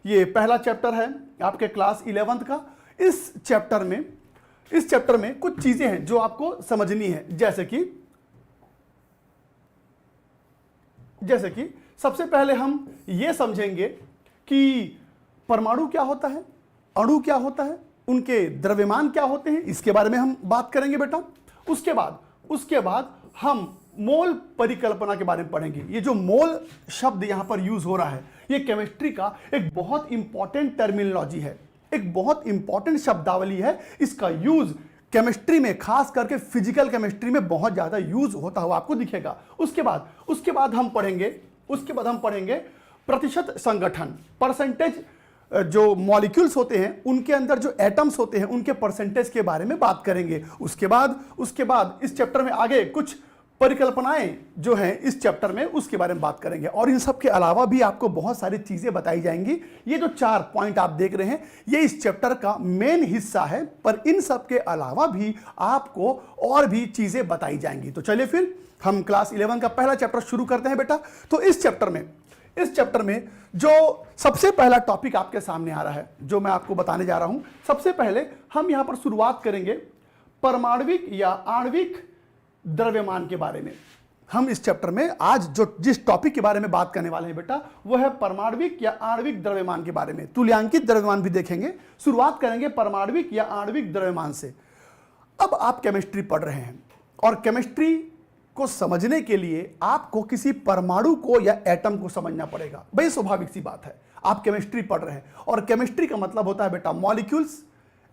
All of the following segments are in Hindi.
ये पहला चैप्टर है आपके क्लास 11th का। इस चैप्टर में कुछ चीजें हैं जो आपको समझनी है, जैसे कि सबसे पहले हम ये समझेंगे कि परमाणु क्या होता है, अणु क्या होता है, उनके द्रव्यमान क्या होते हैं, इसके बारे में हम बात करेंगे बेटा। उसके बाद हम मोल परिकल्पना के बारे में पढ़ेंगे। ये जो मोल शब्द यहां पर यूज हो रहा है, ये केमिस्ट्री का एक बहुत इंपॉर्टेंट टर्मिनोलॉजी है, एक बहुत इंपॉर्टेंट शब्दावली है। इसका यूज केमिस्ट्री में, खास करके फिजिकल केमिस्ट्री में बहुत ज्यादा यूज होता हुआ आपको दिखेगा। उसके बाद हम पढ़ेंगे प्रतिशत संगठन, परसेंटेज। जो मॉलिक्यूल्स होते हैं उनके अंदर जो एटम्स होते हैं उनके परसेंटेज के बारे में बात करेंगे। उसके बाद इस चैप्टर में आगे कुछ परिकल्पनाएं जो हैं इस चैप्टर में, उसके बारे में बात करेंगे। और इन सब के अलावा भी आपको बहुत सारी चीजें बताई जाएंगी। ये जो 4 पॉइंट आप देख रहे हैं ये इस चैप्टर का मेन हिस्सा है, पर इन सब के अलावा भी आपको और भी चीजें बताई जाएंगी। तो चलिए फिर हम क्लास 11 का पहला चैप्टर शुरू करते हैं बेटा। तो इस चैप्टर में जो सबसे पहला टॉपिक आपके सामने आ रहा है, जो मैं आपको बताने जा रहा हूं, सबसे पहले हम यहां पर शुरुआत करेंगे परमाणविक या आणविक द्रव्यमान के बारे में। हम इस चैप्टर में आज जिस टॉपिक के बारे में बात करने वाले हैं बेटा, वो है परमाणविक या आणविक द्रव्यमान के बारे में। तुल्यांकित द्रव्यमान भी देखेंगे। शुरुआत करेंगे परमाणविक या आणविक द्रव्यमान से। अब आप केमिस्ट्री पढ़ रहे हैं और केमिस्ट्री को समझने के लिए आपको किसी परमाणु को या एटम को समझना पड़ेगा। भाई स्वाभाविक सी बात है, आप केमिस्ट्री पढ़ रहे हैं और केमिस्ट्री का मतलब होता है बेटा मॉलिक्यूल्स,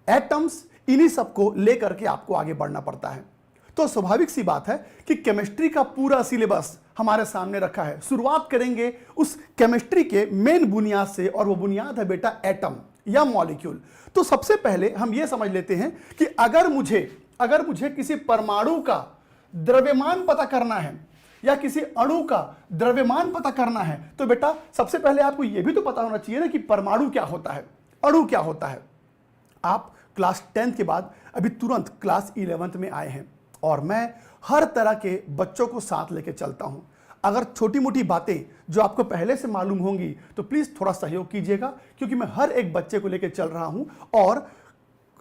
एटम्स, इन्हीं सबको लेकर के आपको आगे बढ़ना पड़ता है। तो स्वाभाविक सी बात है कि केमिस्ट्री का पूरा सिलेबस हमारे सामने रखा है। शुरुआत करेंगे उस केमिस्ट्री के मेन बुनियाद से, और वो बुनियाद है बेटा एटम या मॉलिक्यूल। तो सबसे पहले हम ये समझ लेते हैं कि अगर मुझे किसी परमाणु का द्रव्यमान पता करना है या किसी अणु का द्रव्यमान पता करना है, तो बेटा सबसे पहले आपको यह भी तो पता होना चाहिए ना कि परमाणु क्या होता है, अणु क्या होता है। आप क्लास 10th के बाद अभी तुरंत क्लास 11th में आए हैं और मैं हर तरह के बच्चों को साथ लेके चलता हूं। अगर छोटी मोटी बातें जो आपको पहले से मालूम होंगी तो प्लीज थोड़ा सहयोग कीजिएगा, क्योंकि मैं हर एक बच्चे को लेकर चल रहा हूं। और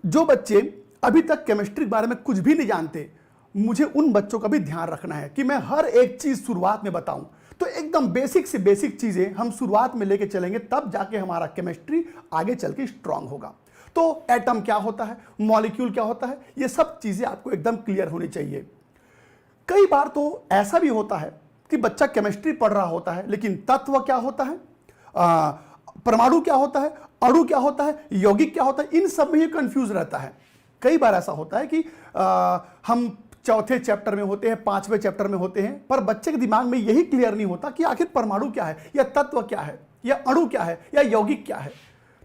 जो बच्चे अभी तक केमिस्ट्री के बारे में कुछ भी नहीं जानते, मुझे उन बच्चों का भी ध्यान रखना है कि मैं हर एक चीज शुरुआत में बताऊं। तो एकदम बेसिक से बेसिक चीजें हम शुरुआत में लेके चलेंगे, तब जाके हमारा केमिस्ट्री आगे चल के स्ट्रांग होगा। तो एटम क्या होता है, मॉलिक्यूल क्या होता है, ये सब चीजें आपको एकदम क्लियर होनी चाहिए। कई बार तो ऐसा भी होता है कि बच्चा केमिस्ट्री पढ़ रहा होता है, लेकिन तत्व क्या होता है, परमाणु क्या होता है, अणु क्या होता है, यौगिक क्या होता है, इन सब में ही कंफ्यूज रहता है। कई बार ऐसा होता है कि हम चौथे चैप्टर में होते हैं, 5वें चैप्टर में होते हैं, पर बच्चे के दिमाग में यही क्लियर नहीं होता कि आखिर परमाणु क्या है, या तत्व क्या है, या अणु क्या है, या यौगिक क्या है।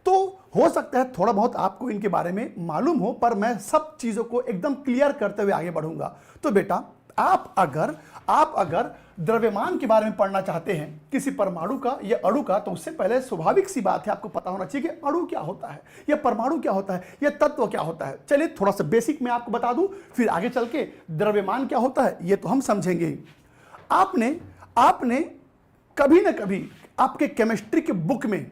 तो हो सकता है थोड़ा बहुत आपको इनके बारे में मालूम हो, पर मैं सब चीजों को एकदम क्लियर करते हुए आगे बढ़ूंगा। तो बेटा आप अगर द्रव्यमान के बारे में पढ़ना चाहते हैं किसी परमाणु का या अणु का, तो उससे पहले स्वाभाविक सी बात है आपको पता होना चाहिए कि अणु क्या होता है, या परमाणु क्या होता है, या तत्व क्या होता है। चलिए थोड़ा सा बेसिक मैं आपको बता दूं, फिर आगे चल के द्रव्यमान क्या होता है ये तो हम समझेंगे ही। आपने कभी ना कभी आपके केमिस्ट्री के बुक में,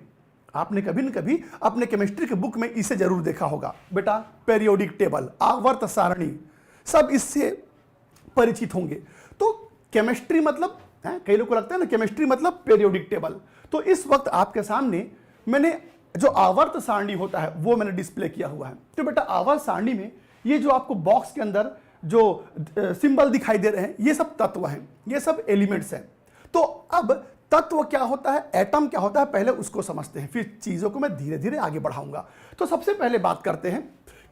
आपने कभी न कभी अपने केमिस्ट्री के बुक में इसे जरूर देखा होगा बेटा, पेरियोडिक टेबल, आवर्त सारणी, सब इससे परिचित होंगे। तो केमिस्ट्री मतलब कई लोगों को लगता है ना केमिस्ट्री मतलब पेरियोडिक टेबल। तो इस वक्त आपके सामने मैंने जो आवर्त सारणी होता है वो मैंने डिस्प्ले किया हुआ है। तो बेटा आवर्त सारणी में ये जो आपको बॉक्स के अंदर जो सिंबल दिखाई दे रहे हैं, ये सब तत्व हैं, ये सब एलिमेंट्स हैं। तो अब तत्व क्या होता है, एटम क्या होता है, पहले उसको समझते हैं, फिर चीजों को मैं धीरे धीरे आगे बढ़ाऊंगा। तो सबसे पहले बात करते हैं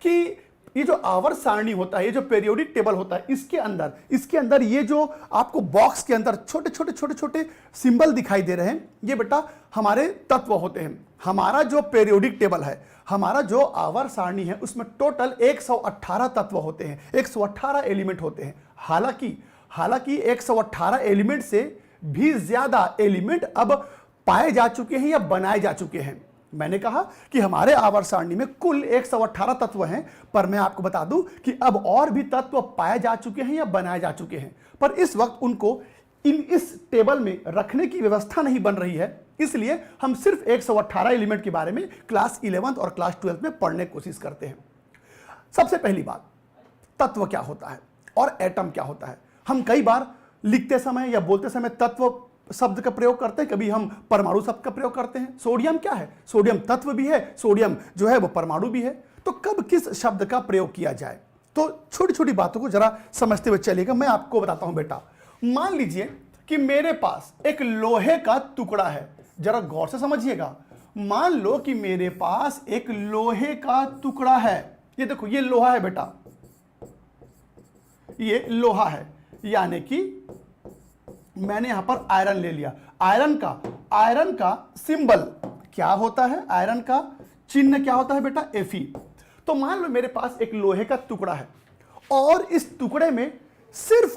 कि ये जो आवर्त सारणी होता है, ये जो पेरियोडिक टेबल होता है, इसके अंदर ये जो आपको बॉक्स के अंदर छोटे छोटे सिंबल दिखाई दे रहे हैं, ये बेटा हमारे तत्व होते हैं। हमारा जो पेरियोडिक टेबल है, हमारा जो आवर्त सारणी है, उसमें टोटल 118 तत्व होते हैं, 118 एलिमेंट होते हैं। हालांकि 118 एलिमेंट से भी ज्यादा एलिमेंट अब पाए जा चुके हैं या बनाए जा चुके हैं। मैंने कहा कि हमारे आवर्त सारणी में कुल 118 तत्व हैं, पर मैं आपको बता दूं कि अब और भी तत्व पाए जा चुके हैं या बनाए जा चुके हैं, पर इस वक्त उनको इस टेबल में रखने की व्यवस्था नहीं बन रही है, इसलिए हम सिर्फ 118 एलिमेंट के बारे में क्लास 11th और क्लास 12th में पढ़ने की कोशिश करते हैं। सबसे पहली बात, तत्व क्या होता है और एटम क्या होता है। हम कई बार लिखते समय या बोलते समय तत्व शब्द का प्रयोग करते हैं, कभी हम परमाणु शब्द का प्रयोग करते हैं। सोडियम क्या है? सोडियम तत्व भी है, सोडियम जो है वो परमाणु भी है। तो कब किस शब्द का प्रयोग किया जाए, तो छोटी छोटी बातों को जरा समझते हुए चलिएगा। मैं आपको बताता हूं बेटा, मान लीजिए कि मेरे पास एक लोहे का टुकड़ा है, जरा गौर से समझिएगा। मान लो कि मेरे पास एक लोहे का टुकड़ा है, ये देखो ये लोहा है बेटा, ये लोहा है, यानी कि मैंने यहां पर आयरन ले लिया। आयरन का सिंबल क्या होता है, आयरन का चिन्ह क्या होता है बेटा? Fe। तो मान लो मेरे पास एक लोहे का टुकड़ा है और इस टुकड़े में सिर्फ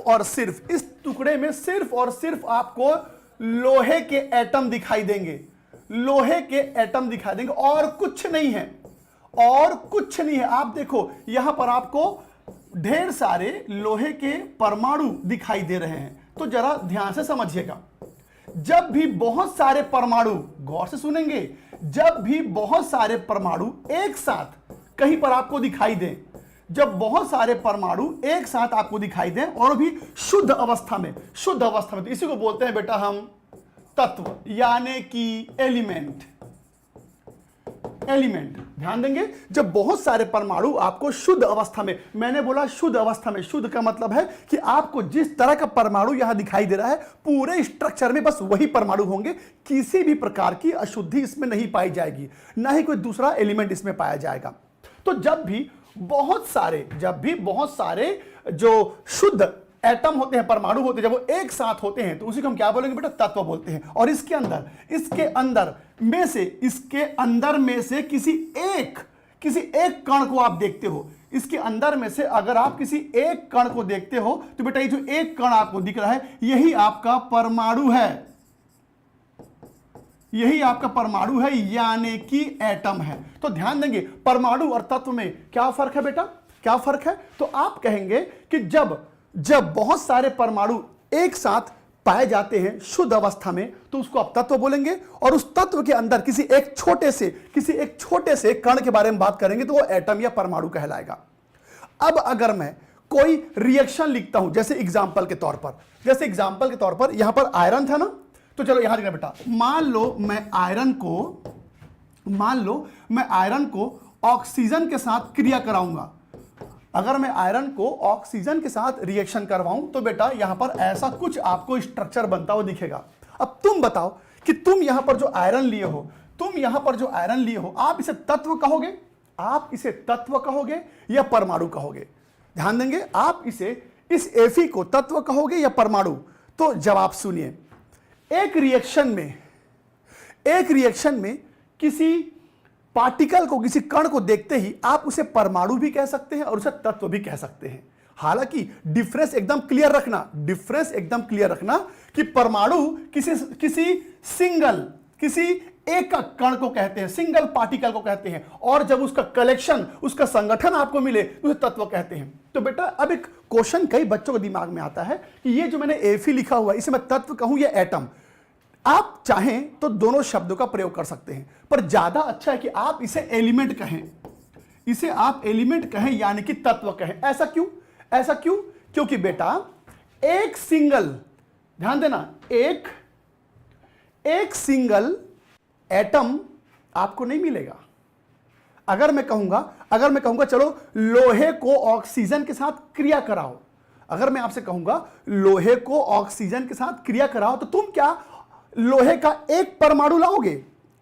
और सिर्फ आपको लोहे के एटम दिखाई देंगे, लोहे के एटम दिखाई देंगे और कुछ नहीं है, आप देखो यहां पर आपको ढेर सारे लोहे के परमाणु दिखाई दे रहे हैं। तो जरा ध्यान से समझिएगा, जब भी बहुत सारे परमाणु, गौर से सुनेंगे, जब भी बहुत सारे परमाणु एक साथ कहीं पर आपको दिखाई दें, जब बहुत सारे परमाणु एक साथ आपको दिखाई दें और भी शुद्ध अवस्था में, तो इसी को बोलते हैं बेटा हम तत्व, यानी कि एलिमेंट। ध्यान देंगे, जब बहुत सारे परमाणु आपको शुद्ध अवस्था में, मैंने बोला शुद्ध अवस्था में, शुद्ध का मतलब है कि आपको जिस तरह का परमाणु यहां दिखाई दे रहा है पूरे स्ट्रक्चर में बस वही परमाणु होंगे, किसी भी प्रकार की अशुद्धि इसमें नहीं पाई जाएगी, ना ही कोई दूसरा एलिमेंट इसमें पाया जाएगा। तो जब भी बहुत सारे जो शुद्ध एटम होते हैं, परमाणु होते हैं, जब वो एक साथ होते हैं तो उसी को हम क्या बोलेंगे बेटा? तत्व बोलते हैं। और इसके अंदर में से किसी एक कण को आप देखते हो, इसके अंदर में से अगर आप किसी एक कण को देखते हो तो बेटा ये जो एक कण आपको दिख रहा है यही आपका परमाणु है, यानी कि एटम है। तो ध्यान देंगे, परमाणु और तत्व में क्या फर्क है बेटा? क्या फर्क है? तो आप कहेंगे कि जब बहुत सारे परमाणु एक साथ पाए जाते हैं शुद्ध अवस्था में तो उसको आप तत्व बोलेंगे, और उस तत्व के अंदर किसी एक छोटे से कण के बारे में बात करेंगे तो वो एटम या परमाणु कहलाएगा। अब अगर मैं कोई रिएक्शन लिखता हूं, जैसे एग्जांपल के तौर पर यहां पर आयरन था ना, तो चलो यहां देखना बेटा, मान लो मैं आयरन को ऑक्सीजन के साथ क्रिया कराऊंगा। अगर मैं आयरन को ऑक्सीजन के साथ रिएक्शन करवाऊं तो बेटा यहां पर ऐसा कुछ आपको स्ट्रक्चर बनता हुआ दिखेगा। अब तुम बताओ कि तुम यहां पर जो आयरन लिए हो, आप इसे तत्व कहोगे, या परमाणु कहोगे? ध्यान देंगे, आप इस Fe को तत्व कहोगे या परमाणु? तो जवाब सुनिए, एक रिएक्शन में किसी पार्टिकल को, किसी कण को देखते ही आप उसे परमाणु भी कह सकते हैं और उसे तत्व भी कह सकते हैं। हालांकि डिफरेंस एकदम क्लियर रखना कि परमाणु किसी एक कण को कहते हैं, सिंगल पार्टिकल को कहते हैं, और जब उसका कलेक्शन, उसका संगठन आपको मिले तो उसे तत्व कहते हैं। तो बेटा अब एक क्वेश्चन कई बच्चों के दिमाग में आता है कि ये जो मैंने Fe लिखा हुआ है इसे मैं तत्व कहूं या एटम? आप चाहें तो दोनों शब्दों का प्रयोग कर सकते हैं, पर ज्यादा अच्छा है कि आप इसे एलिमेंट कहें, यानी कि तत्व कहें। ऐसा क्यों? क्योंकि बेटा ध्यान देना, एक सिंगल एटम आपको नहीं मिलेगा। अगर मैं कहूंगा चलो लोहे को ऑक्सीजन के साथ क्रिया कराओ, अगर मैं आपसे कहूंगा लोहे को ऑक्सीजन के साथ क्रिया कराओ, तो तुम क्या लोहे का एक परमाणु लाओगे?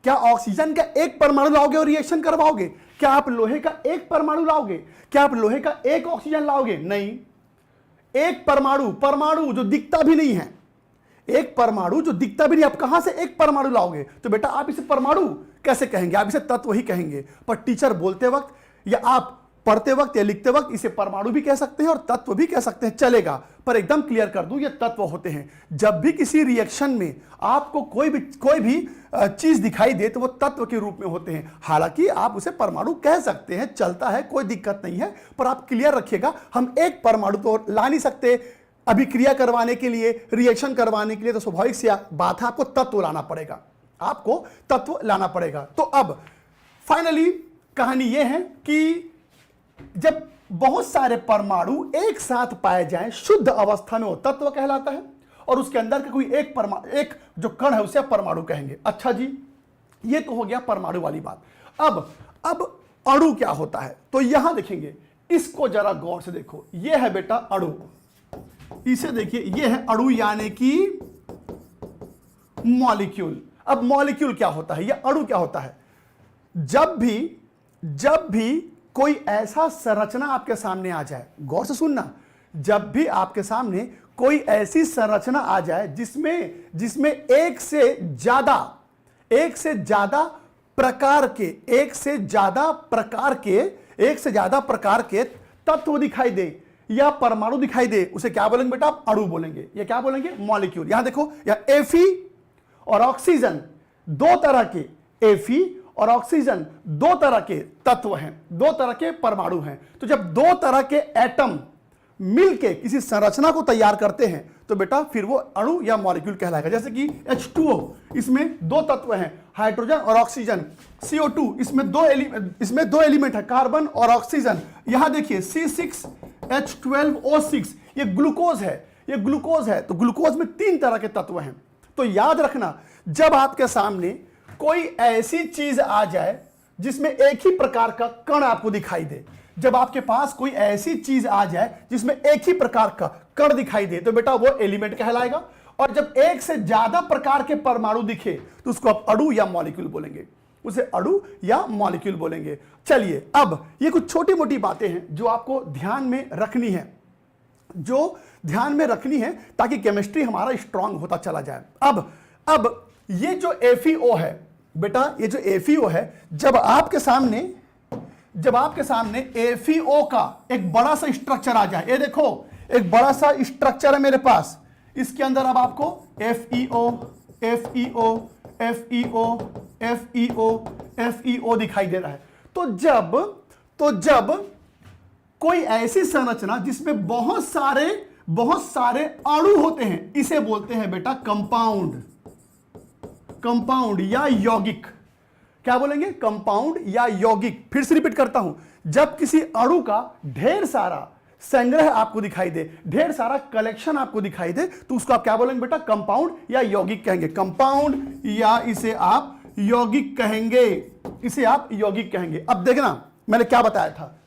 क्या ऑक्सीजन का एक परमाणु लाओगे और रिएक्शन करवाओगे? क्या आप लोहे का एक परमाणु लाओगे? क्या आप लोहे का एक ऑक्सीजन लाओगे? नहीं। एक परमाणु जो दिखता भी नहीं है, आप कहां से एक परमाणु लाओगे? तो बेटा आप इसे परमाणु कैसे कहेंगे? आप इसे तत्व ही कहेंगे। पर टीचर बोलते वक्त या आप पढ़ते वक्त या लिखते वक्त इसे परमाणु भी कह सकते हैं और तत्व भी कह सकते हैं, चलेगा। पर एकदम क्लियर कर दूं, ये तत्व होते हैं। जब भी किसी रिएक्शन में आपको कोई भी चीज दिखाई दे तो वो तत्व के रूप में होते हैं। हालांकि आप उसे परमाणु कह सकते हैं, चलता है, कोई दिक्कत नहीं है, पर आप क्लियर रखिएगा हम एक परमाणु तो ला नहीं सकते अभिक्रिया करवाने के लिए, रिएक्शन करवाने के लिए, तो स्वाभाविक सी बात है आपको तत्व लाना पड़ेगा। आपको तत्व लाना पड़ेगा। तो अब फाइनली कहानी यह है कि जब बहुत सारे परमाणु एक साथ पाए जाएं, शुद्ध अवस्था में वो तत्व कहलाता है, और उसके अंदर का कोई एक जो कण है उसे परमाणु कहेंगे। अच्छा जी, ये तो हो गया परमाणु वाली बात। अब अणु क्या होता है, तो यहां देखेंगे, इसको जरा गौर से देखो। ये है बेटा अणु, इसे देखिए, ये है अणु यानी कि मॉलिक्यूल। अब मॉलिक्यूल क्या होता है, यह अणु क्या होता है? जब भी कोई ऐसा संरचना आपके सामने आ जाए, गौर से सुनना, जब भी आपके सामने कोई ऐसी संरचना आ जाए जिसमें एक से ज्यादा प्रकार के तत्व दिखाई दे या परमाणु दिखाई दे, उसे क्या बोलेंगे बेटा? आप अणु बोलेंगे। या क्या बोलेंगे? मॉलिक्यूल। यहां देखो, या Fe और ऑक्सीजन दो तरह के, Fe और ऑक्सीजन दो तरह के तत्व हैं, दो तरह के परमाणु हैं। तो जब दो तरह के एटम मिलके किसी संरचना को तैयार करते हैं तो बेटा फिर वो अणु या मॉलिक्यूल कहलाएगा। जैसे कि H2O, इसमें दो तत्व हैं, हाइड्रोजन और ऑक्सीजन। CO2, इसमें दो एलिमेंट है, कार्बन और ऑक्सीजन। यहां देखिए C6H12O6, ये ग्लूकोज है। तो ग्लूकोज में तीन तरह के तत्व हैं। तो याद रखना, जब आपके सामने कोई ऐसी चीज आ जाए जिसमें एक ही प्रकार का कण आपको दिखाई दे, जब आपके पास कोई ऐसी चीज आ जाए जिसमें एक ही प्रकार का कण दिखाई दे, तो बेटा वो एलिमेंट कहलाएगा। और जब एक से ज्यादा प्रकार के परमाणु दिखे तो उसको आप अणु या मॉलिक्यूल बोलेंगे, उसे अणु या मॉलिक्यूल बोलेंगे। चलिए, अब ये कुछ छोटी मोटी बातें हैं जो आपको ध्यान में रखनी है, ताकि केमिस्ट्री हमारा स्ट्रांग होता चला जाए। अब ये जो FeO है बेटा, ये जो FeO है, जब आपके सामने FeO का एक बड़ा सा स्ट्रक्चर आ जाए, ये देखो एक बड़ा सा स्ट्रक्चर है मेरे पास, इसके अंदर अब आपको FeO दिखाई दे रहा है। तो जब कोई ऐसी संरचना जिसमें बहुत सारे अणु होते हैं, इसे बोलते हैं बेटा कंपाउंड या यौगिक। क्या बोलेंगे? कंपाउंड या यौगिक। फिर से रिपीट करता हूं, जब किसी अणु का ढेर सारा संग्रह आपको दिखाई दे, ढेर सारा कलेक्शन आपको दिखाई दे, तो उसको आप क्या बोलेंगे बेटा? कंपाउंड या यौगिक कहेंगे। कंपाउंड या इसे आप यौगिक कहेंगे। अब देखना, मैंने क्या बताया था,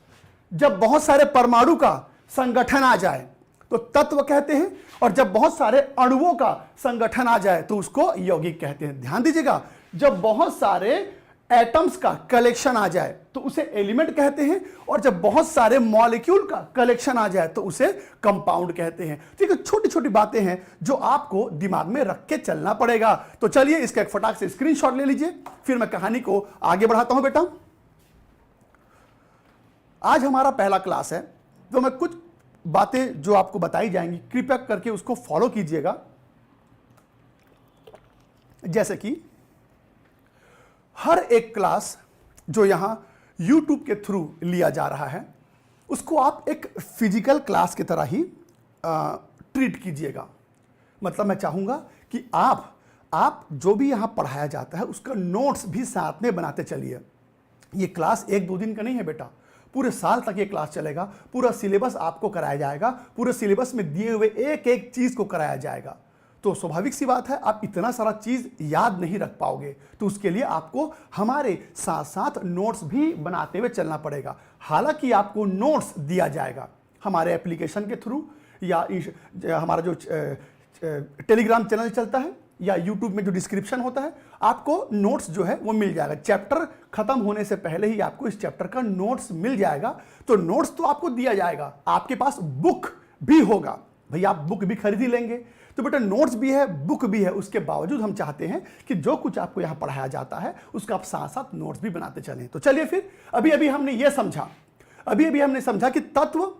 जब बहुत सारे परमाणु का संगठन आ जाए तो तत्व कहते हैं, और जब बहुत सारे अणुओं का संगठन आ जाए तो उसको यौगिक कहते हैं। ध्यान दीजिएगा, जब बहुत सारे एटम्स का कलेक्शन आ जाए तो उसे एलिमेंट कहते हैं, और जब बहुत सारे मॉलिक्यूल का कलेक्शन आ जाए तो उसे कंपाउंड कहते हैं। ठीक है, छोटी छोटी बातें हैं जो आपको दिमाग में रख के चलना पड़ेगा। तो चलिए इसका एक फटाक से स्क्रीनशॉट ले लीजिए, फिर मैं कहानी को आगे बढ़ाता हूं। बेटा, आज हमारा पहला क्लास है, तो मैं कुछ बातें जो आपको बताई जाएंगी, कृपया करके उसको फॉलो कीजिएगा। जैसे कि हर एक क्लास जो यहां YouTube के थ्रू लिया जा रहा है, उसको आप एक फिजिकल क्लास की तरह ही ट्रीट कीजिएगा। मतलब मैं चाहूंगा कि आप जो भी यहां पढ़ाया जाता है उसका नोट्स भी साथ में बनाते चलिए। ये क्लास 1-2 दिन का नहीं है बेटा, पूरे साल तक ये क्लास चलेगा। पूरा सिलेबस आपको कराया जाएगा, पूरे सिलेबस में दिए हुए एक एक चीज को कराया जाएगा। तो स्वाभाविक सी बात है, आप इतना सारा चीज याद नहीं रख पाओगे, तो उसके लिए आपको हमारे साथ साथ नोट्स भी बनाते हुए चलना पड़ेगा। हालांकि आपको नोट्स दिया जाएगा हमारे एप्लीकेशन के थ्रू, या हमारा जो टेलीग्राम चैनल चलता है, या यूट्यूब में जो डिस्क्रिप्शन होता है, आपको नोट्स जो है वो मिल जाएगा। चैप्टर खत्म होने से पहले ही आपको इस चैप्टर का नोट्स मिल जाएगा। तो नोट्स तो आपको दिया जाएगा, आपके पास बुक भी होगा। भैया आप बुक भी खरीद ही लेंगे, तो बेटा नोट्स भी है, बुक भी है। उसके बावजूद हम चाहते हैं कि जो कुछ आपको यहां पढ़ाया जाता है उसका आप साथ साथ नोट्स भी बनाते चलें। तो चलिए फिर, अभी हमने ये समझा कि तत्व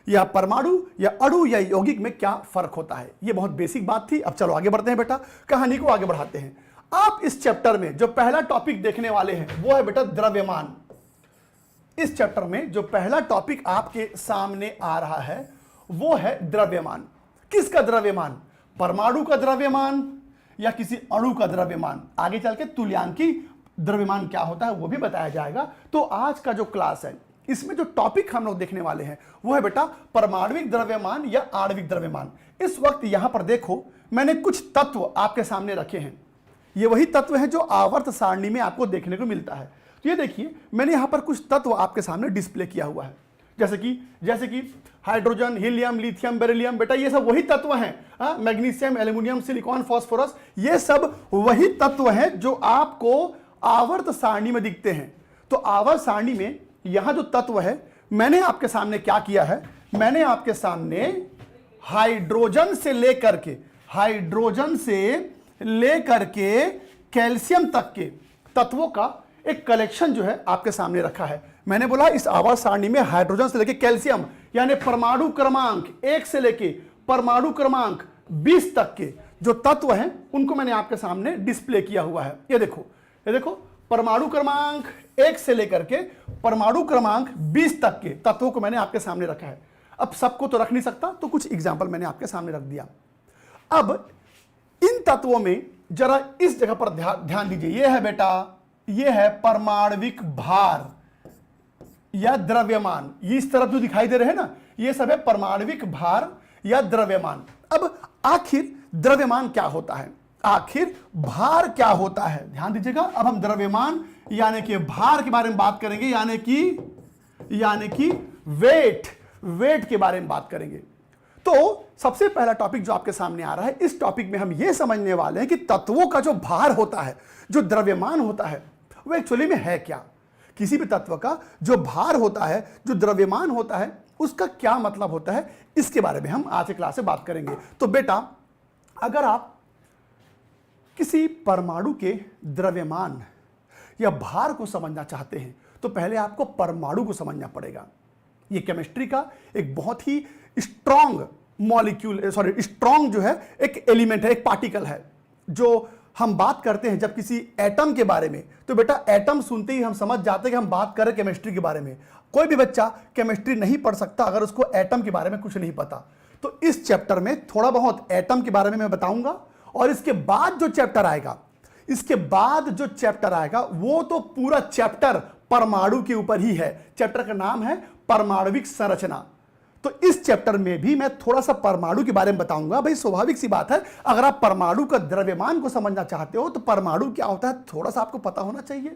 या परमाणु या अणु या यौगिक में क्या फर्क होता है। ये बहुत बेसिक बात थी। अब चलो आगे बढ़ते हैं बेटा, कहानी को आगे बढ़ाते हैं। आप इस चैप्टर में जो पहला टॉपिक देखने वाले हैं वो है बेटा द्रव्यमान। इस चैप्टर में जो पहला टॉपिक आपके सामने आ रहा है वो है द्रव्यमान। किसका द्रव्यमान? परमाणु का द्रव्यमान या किसी अणु का द्रव्यमान, आगे चल के तुल्यांकी द्रव्यमान क्या होता है वो भी बताया जाएगा। तो आज का जो क्लास है इसमें जो टॉपिक हम लोग देखने वाले हैं वो है बेटा परमाणविक द्रव्यमान या आणविक द्रव्यमान। इस वक्त यहां पर देखो मैंने कुछ तत्व आपके सामने रखे हैं, ये वही तत्व हैं जो आवर्त सारणी में आपको देखने को मिलता है। तो ये देखिए मैंने यहां पर कुछ तत्व आपके सामने डिस्प्ले किया हुआ है, जैसे कि हाइड्रोजन, हीलियम, लिथियम, बेरिलियम, बेटा ये सब वही तत्व हैं। मैग्नीशियम, एल्यूमिनियम, सिलिकॉन, फास्फोरस, ये सब वही तत्व हैं जो आपको आवर्त सारणी में दिखते हैं। तो आवर्त सारणी में यहां जो तत्व है मैंने आपके सामने क्या किया है, मैंने आपके सामने हाइड्रोजन से लेकर के कैल्शियम तक के तत्वों का एक कलेक्शन जो है आपके सामने रखा है। मैंने बोला इस आवर्त सारणी में हाइड्रोजन से लेकर कैल्शियम यानी परमाणु क्रमांक 1 से लेकर परमाणु क्रमांक 20 तक के जो तत्व हैं उनको मैंने आपके सामने डिस्प्ले किया हुआ है। ये देखो परमाणु क्रमांक 1 से लेकर के परमाणु क्रमांक 20 तक के तत्वों को मैंने आपके सामने रखा है। अब सबको तो रख नहीं सकता, तो कुछ एग्जाम्पल मैंने आपके सामने रख दिया। अब इन तत्वों में जरा इस जगह पर ध्यान दीजिए, यह है बेटा, यह है परमाणविक भार या द्रव्यमान। ये इस तरफ जो दिखाई दे रहे हैं ना, ये सब है परमाणविक भार या द्रव्यमान। अब आखिर द्रव्यमान क्या होता है, आखिर भार क्या होता है, ध्यान दीजिएगा। अब हम द्रव्यमान यानी कि भार के बारे में बात करेंगे, यानी कि वेट के बारे में बात करेंगे। तो सबसे पहला टॉपिक जो आपके सामने आ रहा है, इस टॉपिक में हम यह समझने वाले हैं कि तत्वों का जो भार होता है, जो द्रव्यमान होता है, वो एक्चुअली में है क्या। किसी भी तत्व का जो भार होता है, जो द्रव्यमान होता है, उसका क्या मतलब होता है, इसके बारे में हम आज की क्लास में बात करेंगे। तो बेटा अगर आप किसी परमाणु के द्रव्यमान या भार को समझना चाहते हैं तो पहले आपको परमाणु को समझना पड़ेगा। यह केमिस्ट्री का एक बहुत ही स्ट्रॉन्ग स्ट्रॉन्ग जो है एक एलिमेंट है, एक पार्टिकल है। जो हम बात करते हैं जब किसी एटम के बारे में, तो बेटा एटम सुनते ही हम समझ जाते हैं कि हम बात कर रहे केमिस्ट्री के बारे में। कोई भी बच्चा केमिस्ट्री नहीं पढ़ सकता अगर उसको एटम के बारे में कुछ नहीं पता। तो इस चैप्टर में थोड़ा बहुत एटम के बारे में मैं बताऊंगा, और इसके बाद जो चैप्टर आएगा वो तो पूरा चैप्टर परमाणु के ऊपर ही है। चैप्टर का नाम है परमाणविक संरचना। तो इस चैप्टर में भी मैं थोड़ा सा परमाणु के बारे में बताऊंगा। भाई स्वाभाविक सी बात है, अगर आप परमाणु का द्रव्यमान को समझना चाहते हो तो परमाणु क्या होता है थोड़ा सा आपको पता होना चाहिए।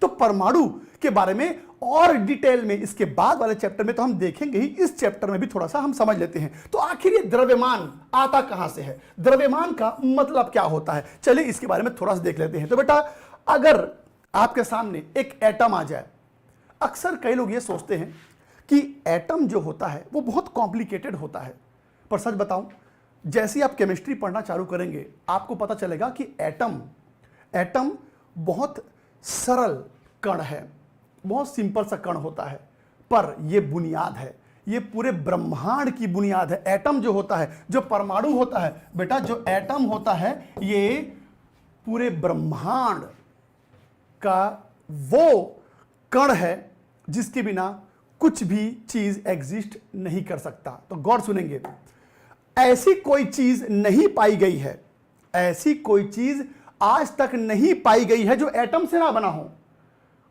तो परमाणु के बारे में और डिटेल में इसके बाद वाले चैप्टर में तो हम देखेंगे ही, इस चैप्टर में भी थोड़ा सा हम समझ लेते हैं। तो आखिर ये द्रव्यमान आता कहां से है, द्रव्यमान का मतलब क्या होता है, चलिए इसके बारे में थोड़ा सा देख लेते हैं। तो बेटा अगर आपके सामने एक एटम आ जाए, अक्सर कई लोग ये सोचते हैं कि एटम जो होता है वो बहुत कॉम्प्लिकेटेड होता है, पर सच बताऊं जैसे ही आप केमिस्ट्री पढ़ना चालू करेंगे आपको पता चलेगा कि एटम बहुत सरल कण है, बहुत सिंपल सा कण होता है, पर यह बुनियाद है, ये पूरे ब्रह्मांड की बुनियाद है। एटम जो होता है, जो परमाणु होता है बेटा, जो एटम होता है ये पूरे ब्रह्मांड का वो कण है जिसके बिना कुछ भी चीज एग्जिस्ट नहीं कर सकता। तो गौर सुनेंगे, ऐसी कोई चीज नहीं पाई गई है, ऐसी कोई चीज आज तक नहीं पाई गई है जो एटम से ना बना हो।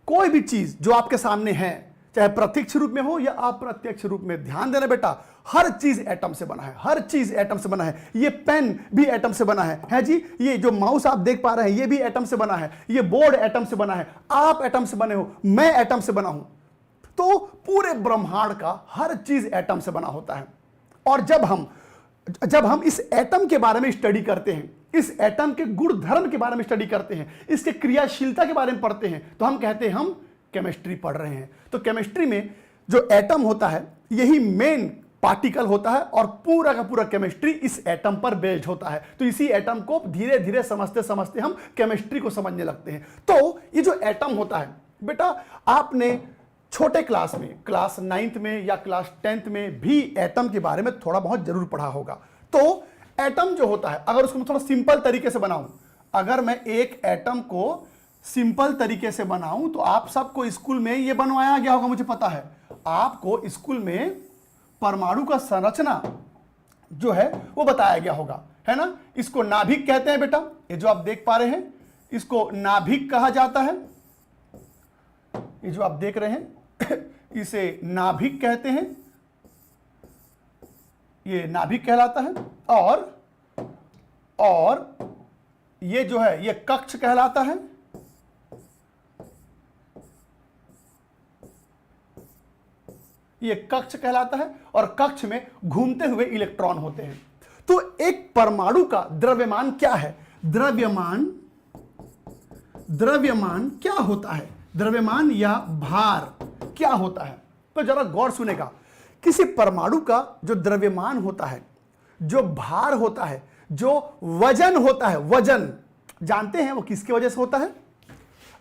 कोई भी चीज जो आपके सामने है, चाहे प्रत्यक्ष रूप में हो या अप्रत्यक्ष रूप में, ध्यान देना बेटा, हर चीज एटम से बना है, हर चीज एटम से बना है। ये पेन भी एटम से बना है जी, ये जो माउस आप देख पा रहे हैं ये भी एटम से बना है, ये बोर्ड एटम से बना है, आप एटम से बने हो, मैं एटम से बना हूं। तो पूरे ब्रह्मांड का हर चीज एटम से बना होता है। और जब हम इस एटम के बारे में स्टडी करते हैं, इस एटम के गुण धर्म के बारे में स्टडी करते हैं, इसके क्रियाशीलता के बारे में पढ़ते हैं, तो हम कहते हैं हम केमिस्ट्री पढ़ रहे हैं। तो केमिस्ट्री में जो एटम होता है यही मेन पार्टिकल होता है और पूरा का पूरा केमिस्ट्री इस एटम पर बेस्ड होता है। तो इसी एटम को धीरे धीरे समझते समझते हम केमिस्ट्री को समझने लगते हैं। तो ये जो एटम होता है बेटा, आपने छोटे क्लास में, क्लास 9th में या क्लास 10th में भी एटम के बारे में थोड़ा बहुत जरूर पढ़ा होगा। तो एटम जो होता है, अगर उसको मैं थोड़ा सिंपल तरीके से बनाऊं, अगर मैं एक एटम को सिंपल तरीके से बनाऊं तो आप सबको स्कूल में ये बनवाया गया होगा, मुझे पता है। आपको स्कूल में परमाणु का संरचना जो है वो बताया गया होगा, है ना। इसको नाभिक कहते हैं बेटा, ये जो आप देख पा रहे हैं इसको नाभिक कहा जाता है। ये जो आप देख रहे हैं इसे नाभिक कहते हैं, ये नाभिक कहलाता है। और ये जो है ये कक्ष कहलाता है। ये कक्ष कहलाता है और कक्ष में घूमते हुए इलेक्ट्रॉन होते हैं। तो एक परमाणु का द्रव्यमान क्या है? द्रव्यमान क्या होता है? द्रव्यमान या भार क्या होता है? तो जरा गौर सुनेगा, किसी परमाणु का जो द्रव्यमान होता है, जो भार होता है, जो वजन होता है, वजन जानते हैं वो किसकी वजह से होता है?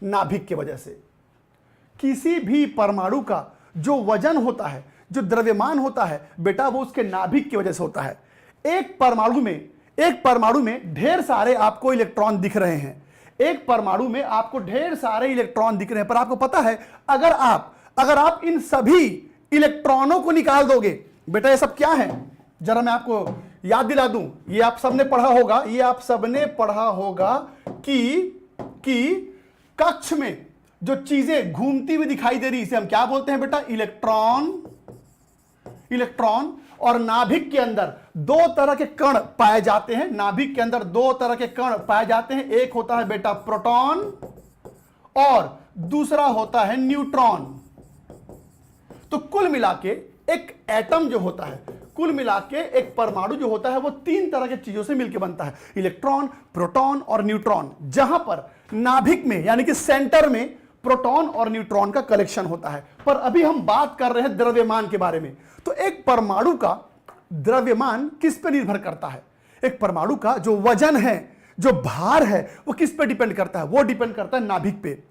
नाभिक की वजह से। किसी भी परमाणु का जो वजन होता है, जो द्रव्यमान होता है बेटा, वो उसके नाभिक की वजह से होता है। एक परमाणु में ढेर सारे आपको इलेक्ट्रॉन दिख रहे हैं, एक परमाणु में आपको ढेर सारे इलेक्ट्रॉन दिख रहे हैं, पर आपको पता है अगर आप इन सभी इलेक्ट्रॉनों को निकाल दोगे, बेटा ये सब क्या है? जरा मैं आपको याद दिला दूं, ये आप सबने पढ़ा होगा कि कक्ष में जो चीजें घूमती हुई दिखाई दे रही, इसे हम क्या बोलते हैं बेटा? इलेक्ट्रॉन। और नाभिक के अंदर दो तरह के कण पाए जाते हैं। नाभिक के अंदर दो तरह के कण पाए जाते हैं, एक होता है बेटा प्रोटॉन और दूसरा होता है न्यूट्रॉन। तो कुल मिलाके एक एटम जो होता है, कुल मिलाके एक परमाणु जो होता है, वो तीन तरह के चीजों से मिलकर बनता है, इलेक्ट्रॉन, प्रोटॉन और न्यूट्रॉन। जहां पर नाभिक में यानी कि सेंटर में प्रोटॉन और न्यूट्रॉन का कलेक्शन होता है। पर अभी हम बात कर रहे हैं द्रव्यमान के बारे में। तो एक परमाणु का द्रव्यमान किस पर निर्भर करता है? एक परमाणु का जो वजन है, जो भार है, वो किस पे डिपेंड करता है? वो डिपेंड करता है नाभिक पे।